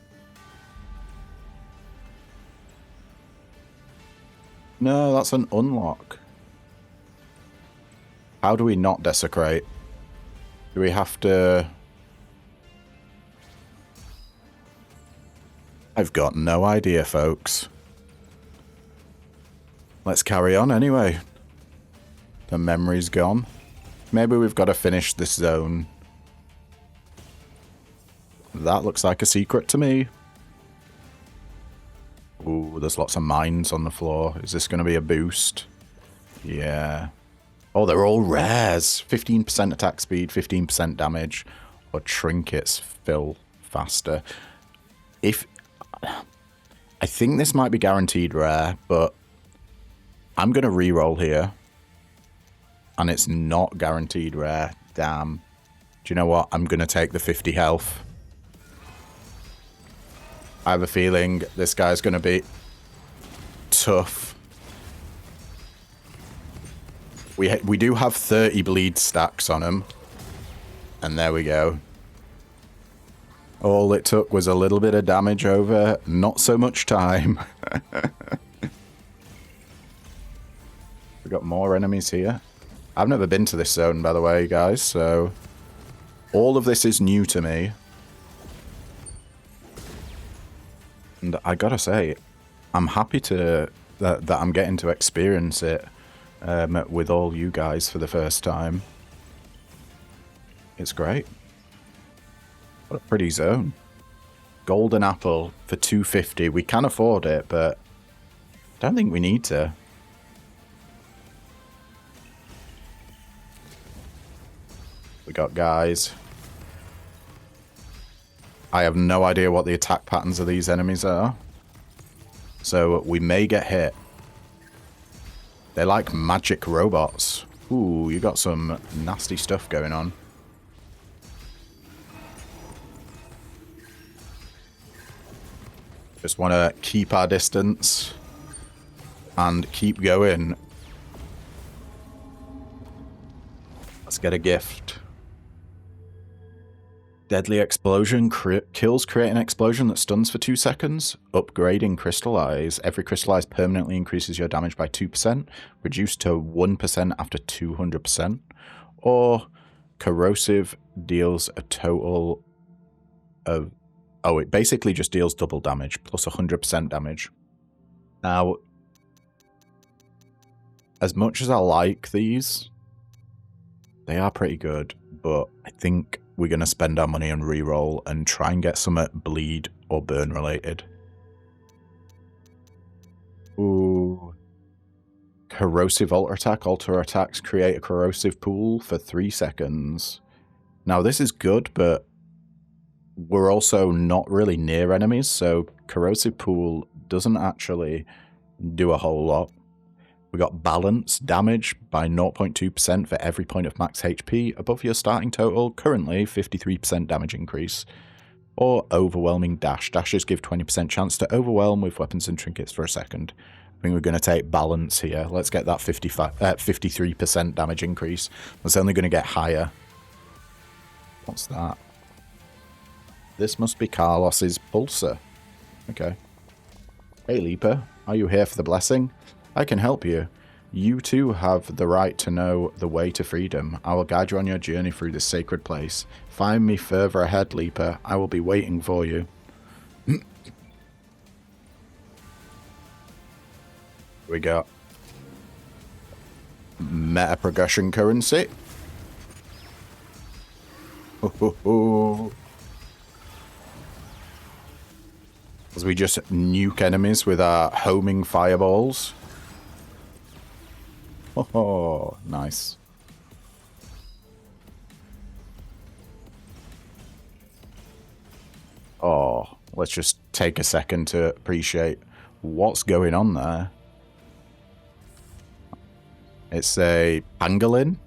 Speaker 1: No, that's an unlock. How do we not desecrate? Do we have to... I've got no idea, folks. Let's carry on anyway. The memory's gone. Maybe we've got to finish this zone. That looks like a secret to me. Ooh, there's lots of mines on the floor. Is this going to be a boost? Yeah. Oh, they're all rares. 15% attack speed, 15% damage, or trinkets fill faster. I think this might be guaranteed rare, but I'm going to reroll here. And it's not guaranteed rare. Damn. Do you know what? I'm going to take the 50 health. I have a feeling this guy's going to be tough. We do have 30 bleed stacks on him. And there we go. All it took was a little bit of damage over not so much time. We got more enemies here. I've never been to this zone, by the way, guys, so all of this is new to me. And I gotta say, I'm happy to that I'm getting to experience it with all you guys for the first time. It's great. What a pretty zone. Golden apple for 250. We can afford it, but I don't think we need to. We got guys. I have no idea what the attack patterns of these enemies are. So we may get hit. They're like magic robots. Ooh, you got some nasty stuff going on. Just want to keep our distance and keep going. Let's get a gift. Deadly explosion kills, create an explosion that stuns for 2 seconds. Upgrading crystallize. Every crystallize permanently increases your damage by 2%. Reduced to 1% after 200%. Or corrosive deals a total of... Oh, it basically just deals double damage, plus 100% damage. Now, as much as I like these, they are pretty good, but I think we're going to spend our money on reroll and try and get some bleed or burn related. Ooh. Corrosive alter attack. Alter attacks create a corrosive pool for 3 seconds. Now, this is good, but we're also not really near enemies, so corrosive pool doesn't actually do a whole lot. We got balance, damage by 0.2% for every point of max HP above your starting total, currently 53% damage increase. Or overwhelming dash. Dashes give 20% chance to overwhelm with weapons and trinkets for a second. I think we're going to take balance here. Let's get that 53% damage increase. That's only going to get higher. What's that? This must be Carlos's pulsar. Okay. Hey Leaper, are you here for the blessing? I can help you. You too have the right to know the way to freedom. I will guide you on your journey through this sacred place. Find me further ahead, Leaper. I will be waiting for you. We got meta progression currency. As we just nuke enemies with our homing fireballs. Oh, nice. Oh, let's just take a second to appreciate what's going on there. It's a pangolin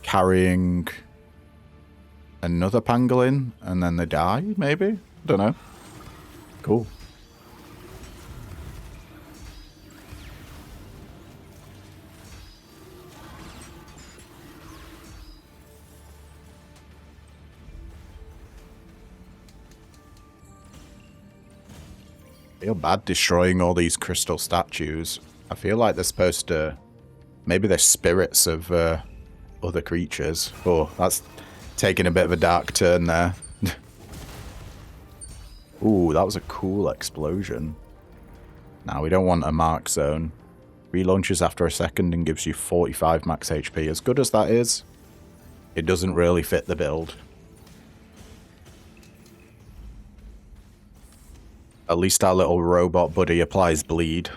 Speaker 1: carrying another pangolin, and then they die, maybe? I don't know. Cool. I feel bad destroying all these crystal statues. I feel like they're supposed to... Maybe they're spirits of other creatures. Oh, that's taking a bit of a dark turn there. Ooh, that was a cool explosion. Now, we don't want a mark zone. Relaunches after a second and gives you 45 max HP. As good as that is, it doesn't really fit the build. At least our little robot buddy applies bleed.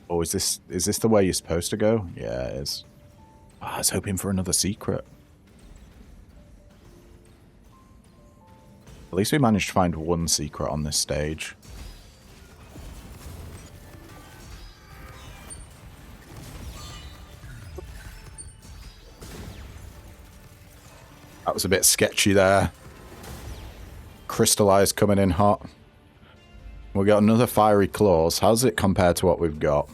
Speaker 1: Oh, is this the way you're supposed to go? Yeah, it is. Oh, I was hoping for another secret. At least we managed to find one secret on this stage. That was a bit sketchy there. Crystallized coming in hot. We got another fiery claws. How's it compared to what we've got?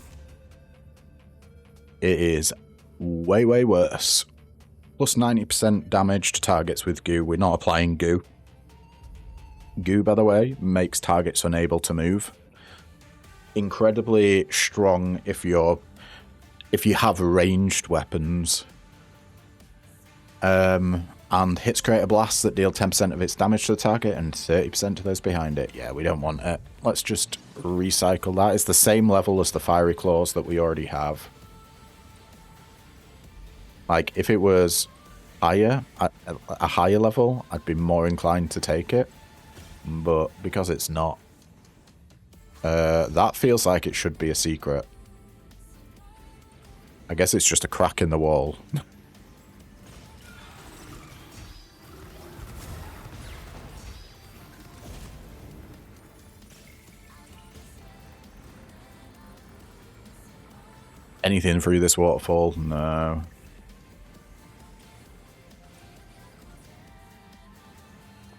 Speaker 1: It is way, way worse. Plus 90% damage to targets with goo. We're not applying goo. Goo, by the way, makes targets unable to move. Incredibly strong if you have ranged weapons. And hits create a blast that deal 10% of its damage to the target and 30% to those behind it. Yeah, we don't want it. Let's just recycle that. It's the same level as the fiery claws that we already have. Like, if it was higher, at a higher level, I'd be more inclined to take it. But because it's not, that feels like it should be a secret. I guess it's just a crack in the wall. Anything through this waterfall? No.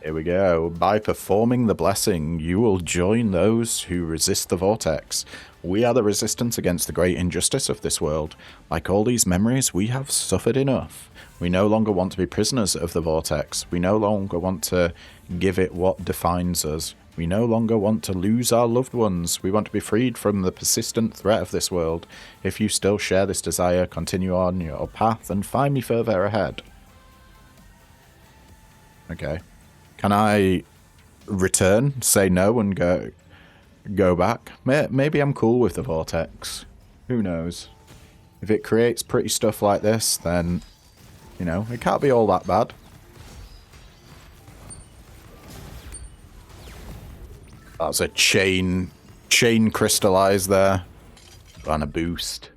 Speaker 1: Here we go. By performing the blessing, you will join those who resist the Vortex. We are the resistance against the great injustice of this world. Like all these memories, we have suffered enough. We no longer want to be prisoners of the Vortex. We no longer want to give it what defines us. We no longer want to lose our loved ones. We want to be freed from the persistent threat of this world. If you still share this desire, continue on your path and find me further ahead. Okay. Can I return, say no, and go back? Maybe I'm cool with the Vortex. Who knows? If it creates pretty stuff like this, then, you know, it can't be all that bad. That's a chain crystallize there. And a boost.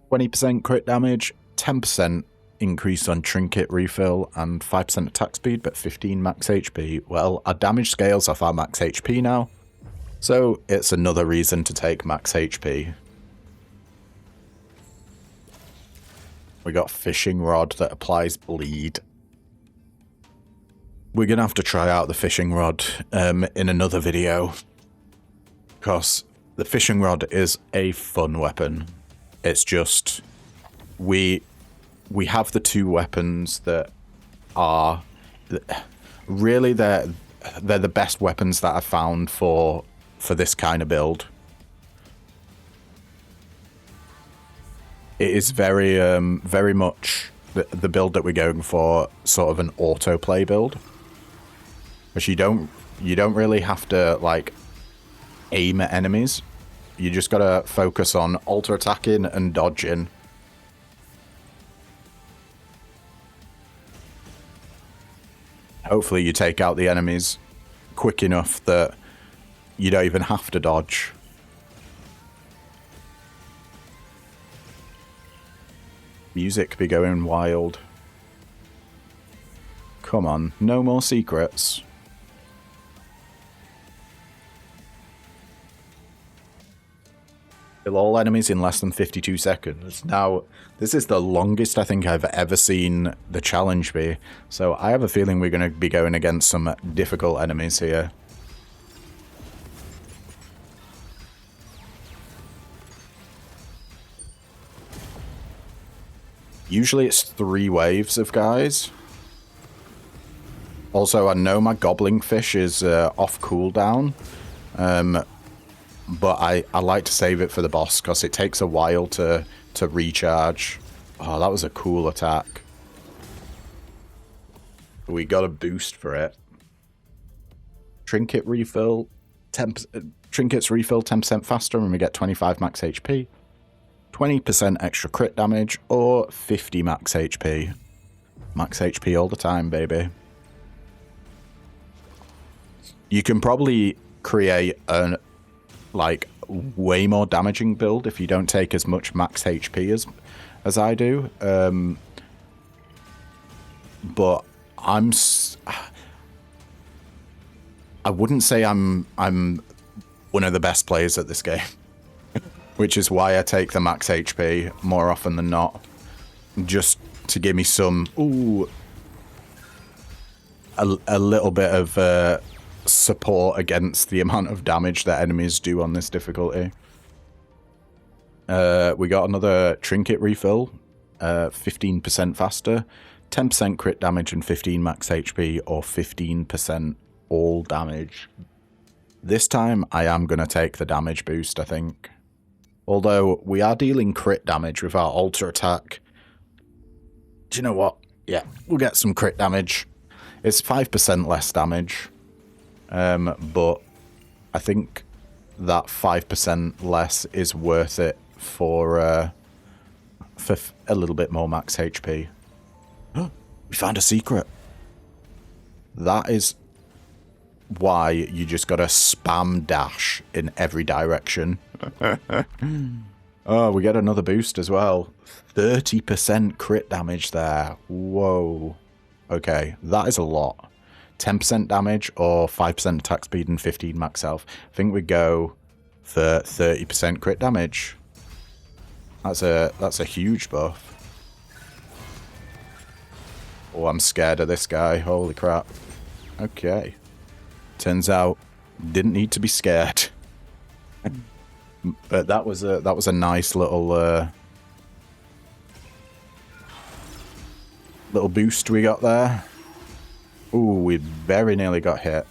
Speaker 1: 20% crit damage, 10% increase on trinket refill, and 5% attack speed, but 15 max HP. Well, our damage scales off our max HP now, so it's another reason to take max HP. We got fishing rod that applies bleed. We're going to have to try out the fishing rod in another video, because the fishing rod is a fun weapon. It's just, we have the two weapons that are really they're the best weapons that I've found for this kind of build. It is very much the build that we're going for, sort of an autoplay build, which you don't really have to like aim at enemies. You just gotta focus on alter attacking and dodging. Hopefully you take out the enemies quick enough that you don't even have to dodge. Music be going wild. Come on, no more secrets. Kill all enemies in less than 52 seconds. Now, this is the longest I think I've ever seen the challenge be. So I have a feeling we're going to be going against some difficult enemies here. Usually it's 3 waves of guys. Also, I know my gobbling fish is off cooldown. But I like to save it for the boss because it takes a while to recharge. Oh, that was a cool attack. We got a boost for it. Trinket refill. Trinkets refill 10% faster and we get 25 max HP. 20% extra crit damage or 50 max HP. Max HP all the time, baby. You can probably create an like way more damaging build if you don't take as much max HP as I do. But I wouldn't say I'm one of the best players at this game, which is why I take the max HP more often than not, just to give me some a little bit of support against the amount of damage that enemies do on this difficulty. We got another trinket refill, 15% faster, 10% crit damage and 15 max HP or 15% all damage. This time I am going to take the damage boost, I think. Although we are dealing crit damage with our alter attack. Do you know what? Yeah, we'll get some crit damage. It's 5% less damage. But I think that 5% less is worth it for a little bit more max HP. We found a secret. That is why you just gotta spam dash in every direction. Oh, we get another boost as well. 30% crit damage there. Whoa. Okay, that is a lot. 10% damage or 5% attack speed and 15 max health. I think we go for 30% crit damage. That's a huge buff. Oh, I'm scared of this guy. Holy crap. Okay. Turns out, didn't need to be scared. But that was a nice little boost we got there. Ooh, we very nearly got hit.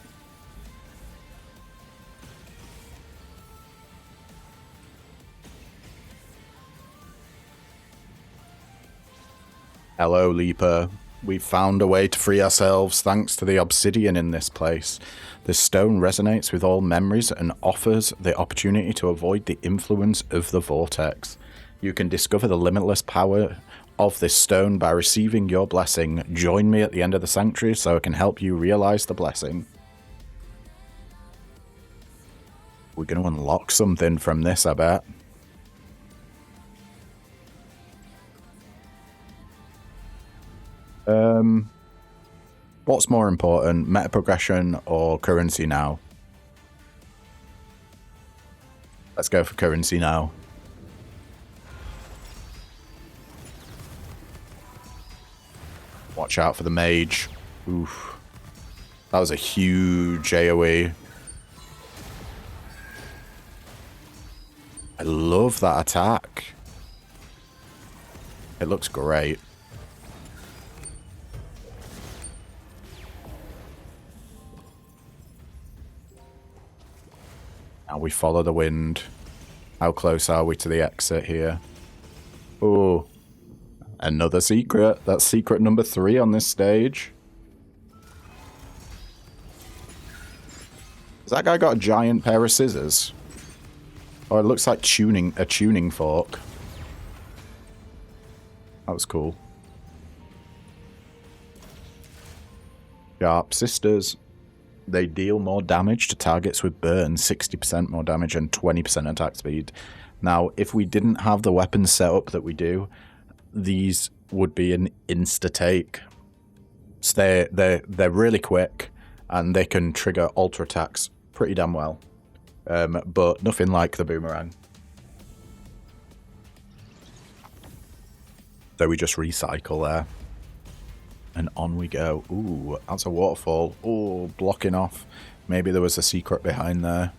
Speaker 1: Hello, Leaper. We've found a way to free ourselves thanks to the obsidian in this place. This stone resonates with all memories and offers the opportunity to avoid the influence of the Vortex. You can discover the limitless power of this stone by receiving your blessing. Join me at the end of the sanctuary so I can help you realize the blessing. We're going to unlock something from this, I bet. What's more important, meta progression or currency now? Let's go for currency now. Watch out for the mage. Oof. That was a huge AoE. I love that attack. It looks great. Now we follow the wind. How close are we to the exit here? Oh, another secret. That's secret number 3 on this stage. Has that guy got a giant pair of scissors? Oh, it looks like a tuning fork. That was cool. Sharp Sisters. They deal more damage to targets with burn, 60% more damage and 20% attack speed. Now, if we didn't have the weapons set up that we do, these would be an insta-take. So they're really quick, and they can trigger alter attacks pretty damn well. But nothing like the boomerang. So we just recycle there. And on we go. Ooh, that's a waterfall. Ooh, blocking off. Maybe there was a secret behind there.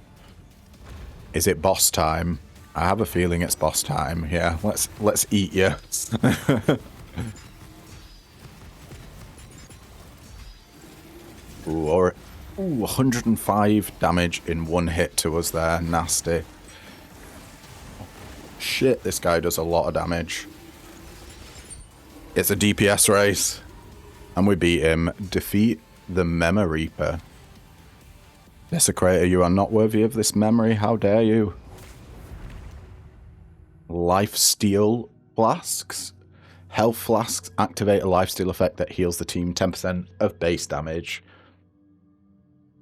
Speaker 1: Is it boss time? I have a feeling it's boss time. Yeah, let's eat you. Ooh, 105 damage in one hit to us there. Nasty. Shit, this guy does a lot of damage. It's a DPS race. And we beat him. Defeat the Mema Reaper. Desecrator, you are not worthy of this memory. How dare you? Lifesteal flasks. Health flasks activate a lifesteal effect that heals the team 10% of base damage.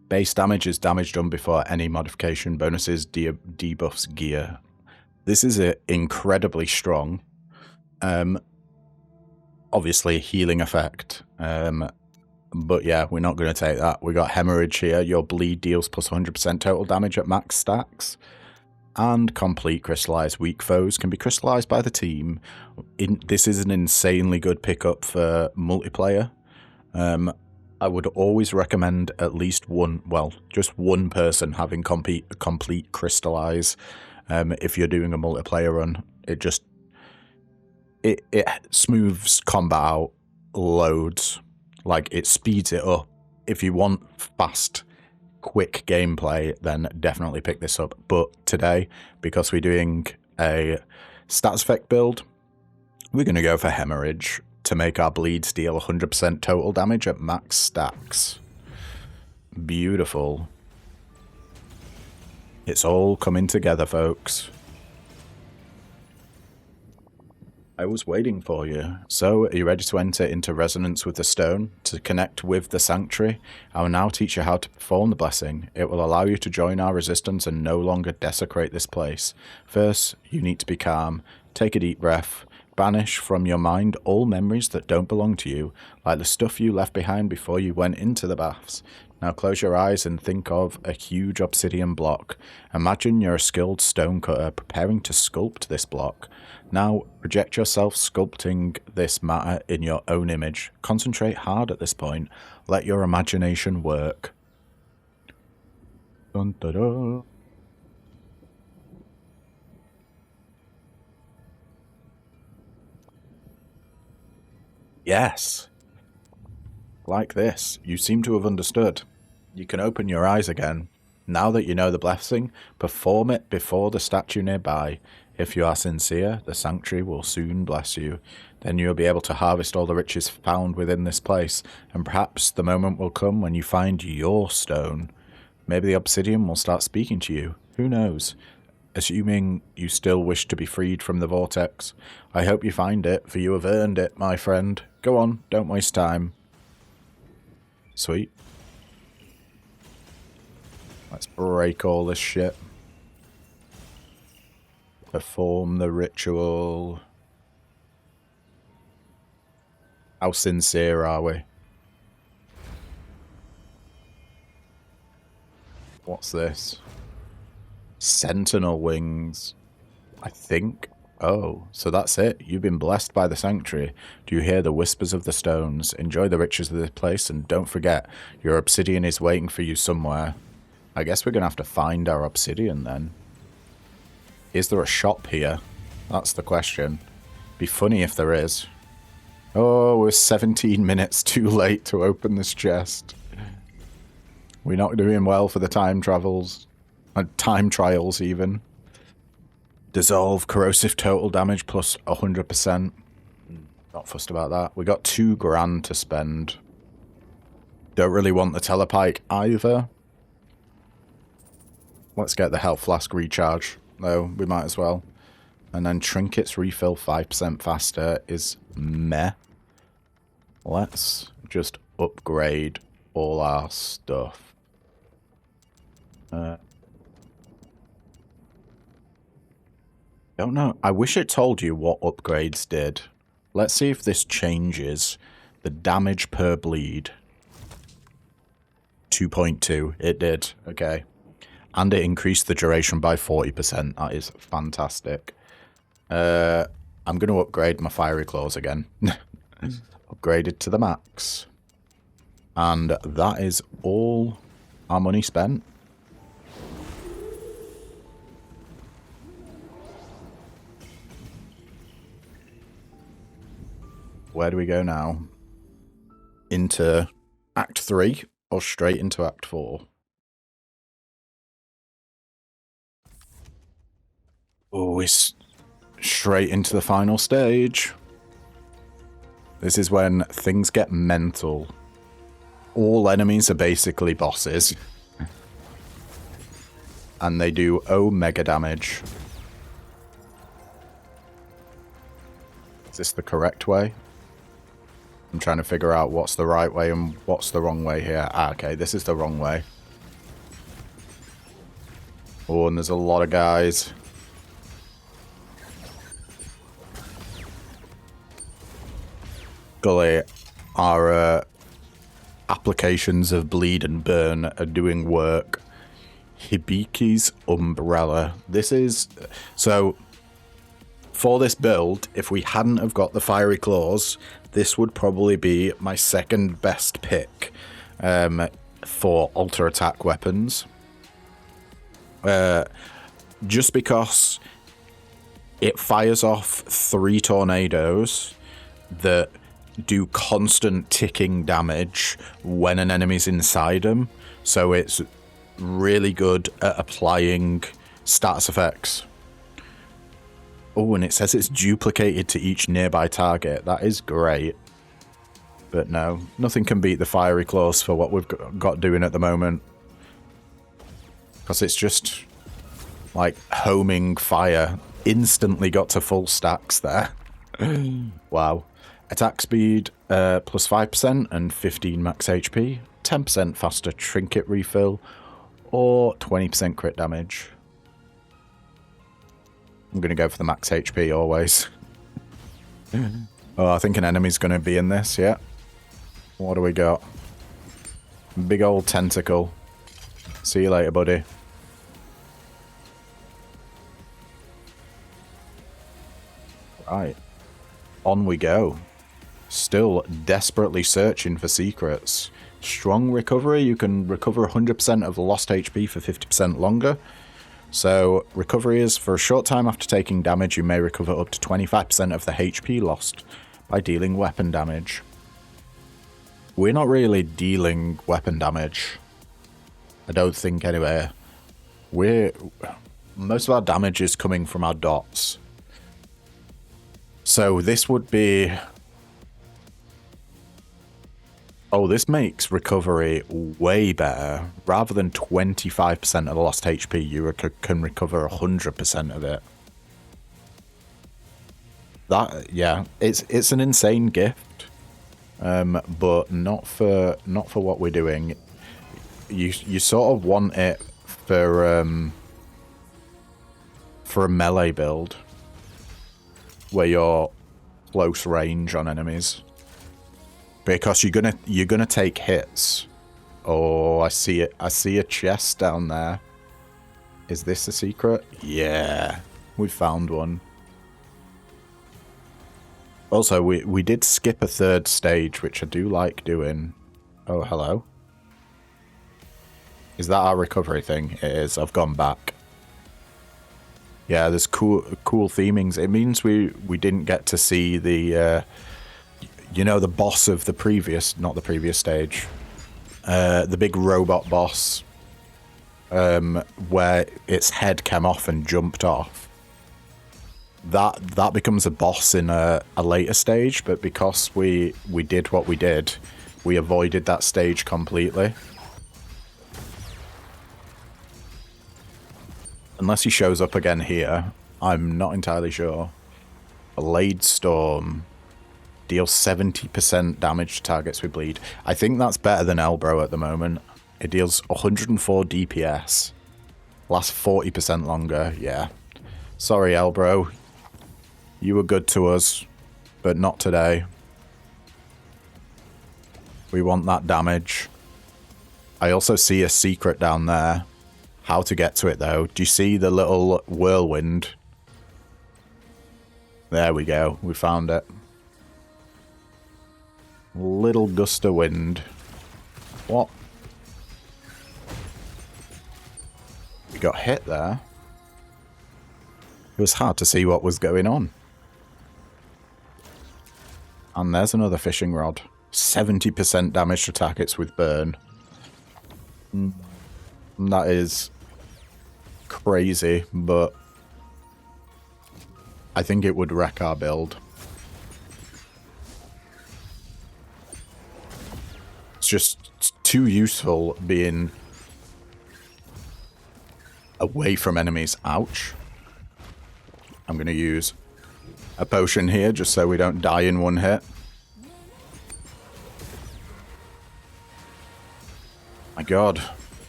Speaker 1: Base damage is damage done before any modification, bonuses, debuffs, gear. This is incredibly strong. Obviously, healing effect. But yeah, we're not going to take that. We got Hemorrhage here. Your bleed deals plus 100% total damage at max stacks. And complete crystallized. Weak foes can be crystallized by the team. This is an insanely good pickup for multiplayer. I would always recommend at least one, well, just one person having complete crystallize. If you're doing a multiplayer run, it smooths combat out loads. Like, it speeds it up. If you want fast, quick gameplay, then definitely pick this up. But today, because we're doing a stats effect build, we're going to go for Hemorrhage to make our bleeds deal 100% total damage at max stacks. Beautiful. It's all coming together, folks. I was waiting for you. So, are you ready to enter into resonance with the stone? To connect with the sanctuary? I will now teach you how to perform the blessing. It will allow you to join our resistance and no longer desecrate this place. First, you need to be calm. Take a deep breath. Banish from your mind all memories that don't belong to you, like the stuff you left behind before you went into the baths. Now close your eyes and think of a huge obsidian block. Imagine you're a skilled stonecutter preparing to sculpt this block. Now, project yourself sculpting this matter in your own image. Concentrate hard at this point. Let your imagination work. Dun, dun, dun. Yes. Like this. You seem to have understood. You can open your eyes again. Now that you know the blessing, perform it before the statue nearby. If you are sincere, the sanctuary will soon bless you. Then you will be able to harvest all the riches found within this place, and perhaps the moment will come when you find your stone. Maybe the obsidian will start speaking to you. Who knows? Assuming you still wish to be freed from the Vortex. I hope you find it, for you have earned it, my friend. Go on, don't waste time. Sweet. Let's break all this shit. Perform the ritual. How sincere are we? What's this? Sentinel wings. I think. Oh, so that's it. You've been blessed by the sanctuary. Do you hear the whispers of the stones? Enjoy the riches of this place, and don't forget, your obsidian is waiting for you somewhere. I guess we're going to have to find our obsidian then. Is there a shop here? That's the question. Be funny if there is. Oh, we're 17 minutes too late to open this chest. We're not doing well for the time travels. Time trials, even. Dissolve corrosive total damage plus 100%. Not fussed about that. We got $2 grand to spend. Don't really want the telepike either. Let's get the health flask recharge. though. We might as well. And then trinkets refill 5% faster is meh. Let's just upgrade all our stuff. Don't know. I wish it told you what upgrades did. Let's see if this changes. The damage per bleed. 2.2. It did. Okay. And it increased the duration by 40%. That is fantastic. I'm going to upgrade my fiery claws again. Upgraded to the max. And that is all our money spent. Where do we go now? Into Act 3 or straight into Act 4? Oh, it's straight into the final stage. This is when things get mental. All enemies are basically bosses. And they do mega damage. Is this the correct way? I'm trying to figure out what's the right way and what's the wrong way here. Ah, okay, this is the wrong way. Oh, and there's a lot of guys. Golly, our applications of bleed and burn are doing work. Hibiki's umbrella. This is... So, for this build, if we hadn't have got the fiery claws, this would probably be my second best pick for alter attack weapons. Just because it fires off 3 tornadoes that do constant ticking damage when an enemy's inside them. So it's really good at applying status effects. Oh, and it says it's duplicated to each nearby target. That is great. But no, nothing can beat the fiery claws for what we've got doing at the moment. Because it's just like homing fire. Instantly got to full stacks there. Wow. Attack speed plus 5% and 15 max HP. 10% faster trinket refill. Or 20% crit damage. I'm going to go for the max HP always. Oh, I think an enemy's going to be in this, yeah. What do we got? Big old tentacle. See you later, buddy. Right. On we go. Still desperately searching for secrets. Strong recovery. You can recover 100% of the lost HP for 50% longer. So, recovery is for a short time after taking damage, you may recover up to 25% of the HP lost by dealing weapon damage. We're not really dealing weapon damage. I don't think, anyway. Most of our damage is coming from our dots. So, this would be... Oh, this makes recovery way better. Rather than 25% of the lost HP, you can recover 100% of it. That, yeah, it's an insane gift, but not for what we're doing. You sort of want it for a melee build where you're close range on enemies. Because you're gonna take hits. Oh, I see it. I see a chest down there. Is this a secret? Yeah, we found one. Also, we did skip a third stage, which I do like doing. Oh, hello. Is that our recovery thing? It is. I've gone back. Yeah, there's cool themings. It means we didn't get to see the. You know, the boss of the previous, not the previous stage, the big robot boss, where its head came off and jumped off. That becomes a boss in a later stage, but because we did what we did, we avoided that stage completely. Unless he shows up again here. I'm not entirely sure. Blade Storm. Deals 70% damage to targets with bleed. I think that's better than Elbro at the moment. It deals 104 DPS. Lasts 40% longer. Yeah. Sorry, Elbro. You were good to us, but not today. We want that damage. I also see a secret down there. How to get to it, though. Do you see the little whirlwind? There we go. We found it. Little gust of wind. What? We got hit there. It was hard to see what was going on. And there's another fishing rod. 70% damage to targets with burn. That is crazy, but I think it would wreck our build. It's just too useful being away from enemies. Ouch. I'm going to use a potion here just so we don't die in one hit. My god.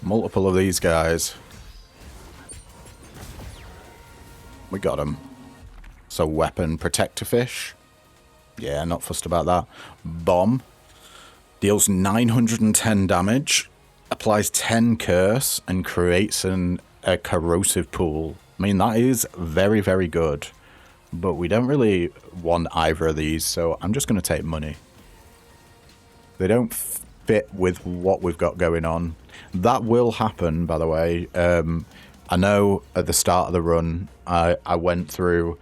Speaker 1: Multiple of these guys. We got him. So weapon, protector fish. Yeah, not fussed about that. Bomb. Deals 910 damage. Applies 10 curse and creates a corrosive pool. I mean, that is very, very good. But we don't really want either of these, so I'm just going to take money. They don't fit with what we've got going on. That will happen, by the way. I know at the start of the run, I went through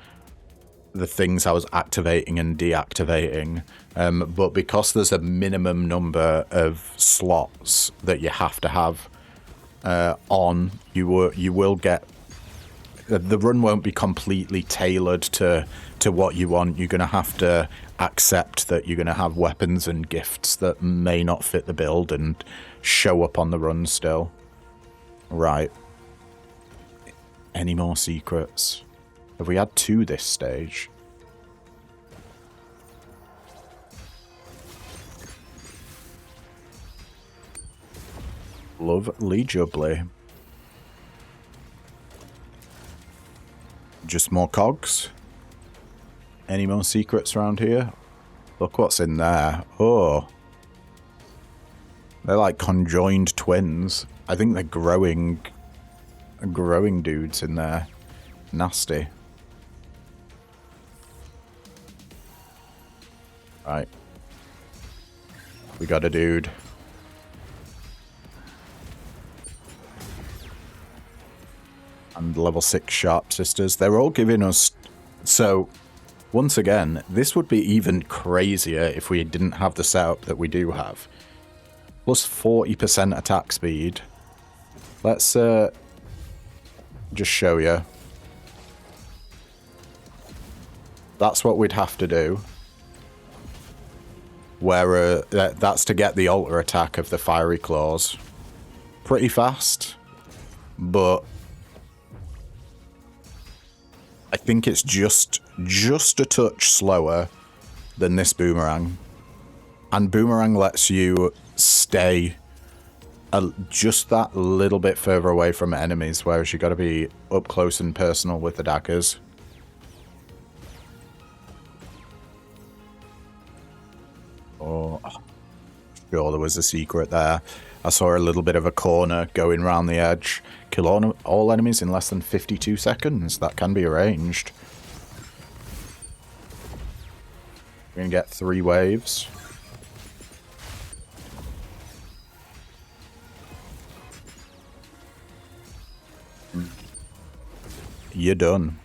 Speaker 1: the things I was activating and deactivating, but because there's a minimum number of slots that you have to have on, you will get... The run won't be completely tailored to what you want. You're going to have to accept that you're going to have weapons and gifts that may not fit the build and show up on the run still. Right. Any more secrets? Have we had 2 this stage? Lovely jubbly. Just more cogs. Any more secrets around here? Look what's in there. Oh. They're like conjoined twins. I think they're growing dudes in there. Nasty. Right. We got a dude. And level 6 Sharp Sisters. They're all giving us... So, once again, this would be even crazier if we didn't have the setup that we do have. Plus 40% attack speed. Let's just show you. That's what we'd have to do. Where that's to get the alter attack of the Fiery Claws. Pretty fast, but I think it's just a touch slower than this Boomerang. And Boomerang lets you stay just that little bit further away from enemies, whereas you got to be up close and personal with the daggers. Oh, sure, there was a secret there. I saw a little bit of a corner going around the edge. Kill all enemies in less than 52 seconds. That can be arranged. We're going to get 3 waves. You're done.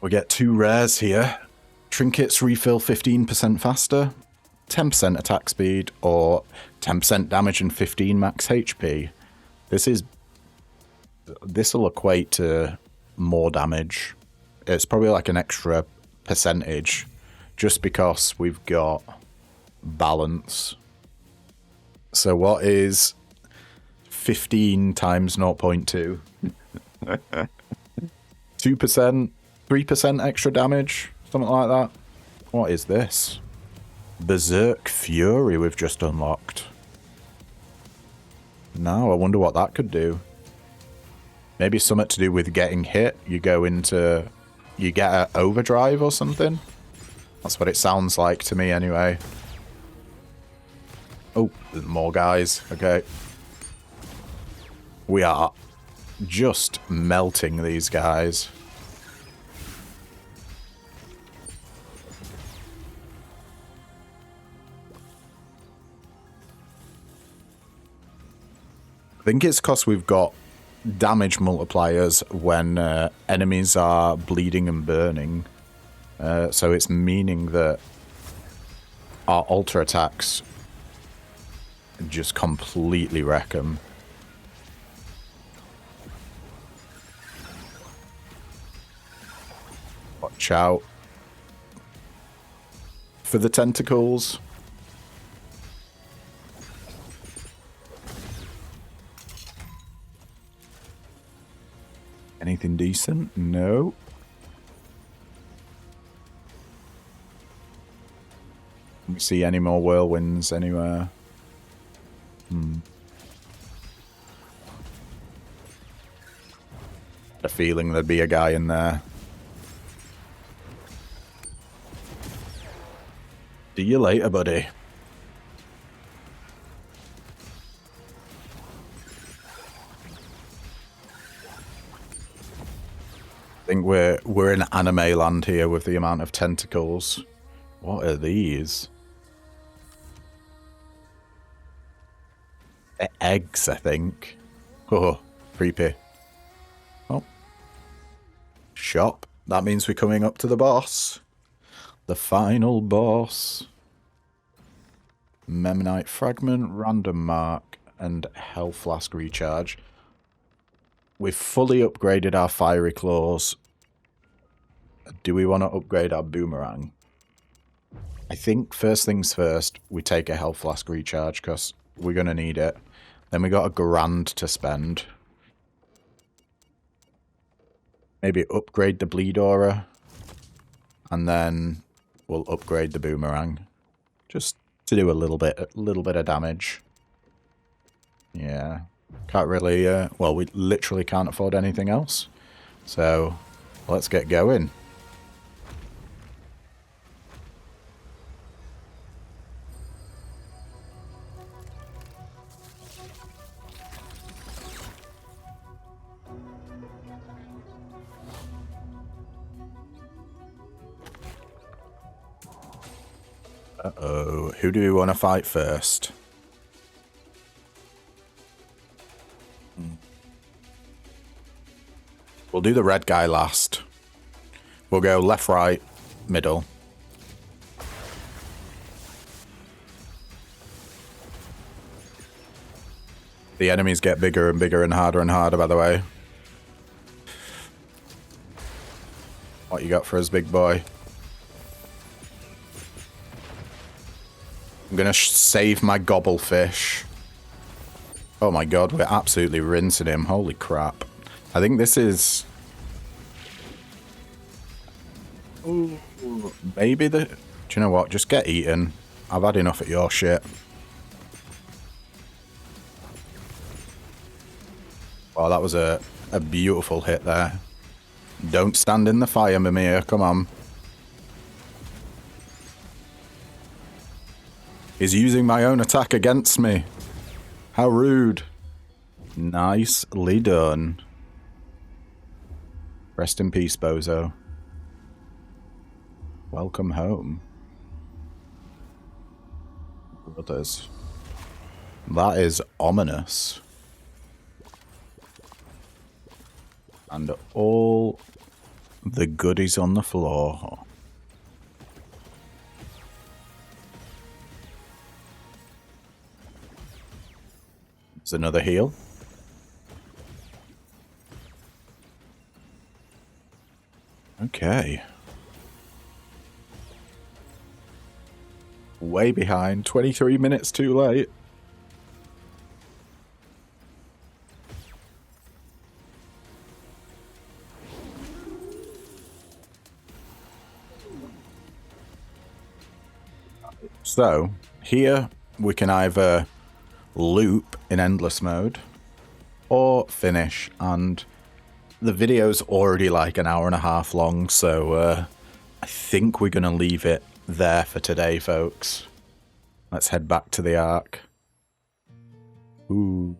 Speaker 1: We get 2 rares here. Trinkets refill 15% faster, 10% attack speed, or 10% damage and 15 max HP. This'll equate to more damage. It's probably like an extra percentage, just because we've got balance. So what is 15 times 0.2. 2%, 3% extra damage, something like that. What is this? Berserk Fury we've just unlocked. Now I wonder what that could do. Maybe something to do with getting hit. You go into... You get an overdrive or something? That's what it sounds like to me anyway. Oh, there's more guys. Okay. We are just melting these guys. I think it's because we've got damage multipliers when enemies are bleeding and burning. So it's meaning that our ultra attacks just completely wreck them. Watch out for the tentacles. Anything decent? No. Can we see any more whirlwinds anywhere? A feeling there'd be a guy in there. See you later, buddy. I think we're in anime land here with the amount of tentacles. What are these? They're eggs, I think. Oh, creepy. Oh. Shop. That means we're coming up to the boss. The final boss. Memnite fragment, random mark, and health flask recharge. We've fully upgraded our fiery claws. Do we want to upgrade our boomerang? I think first things first, we take a health flask recharge because we're going to need it. Then we got $1,000 to spend. Maybe upgrade the bleed aura. And then we'll upgrade the boomerang. Just to do a little bit of damage. Yeah. Can't really, well, we literally can't afford anything else. So, let's get going. Uh-oh, who do we want to fight first? We'll do the red guy last. We'll go left, right, middle. The enemies get bigger and bigger and harder, by the way. What you got for us, big boy? I'm gonna save my gobblefish. Oh my god, we're absolutely rinsing him. Holy crap. I think this is... Ooh, maybe the... Do you know what? Just get eaten. I've had enough of your shit. Wow, that was a beautiful hit there. Don't stand in the fire, Mimir. Come on. He's using my own attack against me. How rude. Nicely done. Rest in peace, bozo. Welcome home. Brothers. That is ominous. And all the goodies on the floor. There's another heal. Okay. Way behind. 23 minutes too late. So here we can either loop in endless mode or finish, and the video's already like an hour and a half long, so I think we're going to leave it there for today, folks. Let's head back to the Ark. Ooh.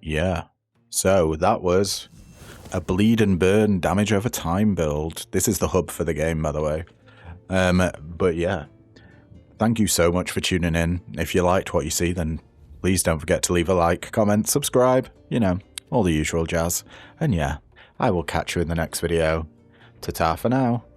Speaker 1: Yeah. So that was a bleed and burn damage over time build. This is the hub for the game, by the way. But yeah. Thank you so much for tuning in. If you liked what you see, then please don't forget to leave a like, comment, subscribe, you know, all the usual jazz. And yeah, I will catch you in the next video. Ta-ta for now.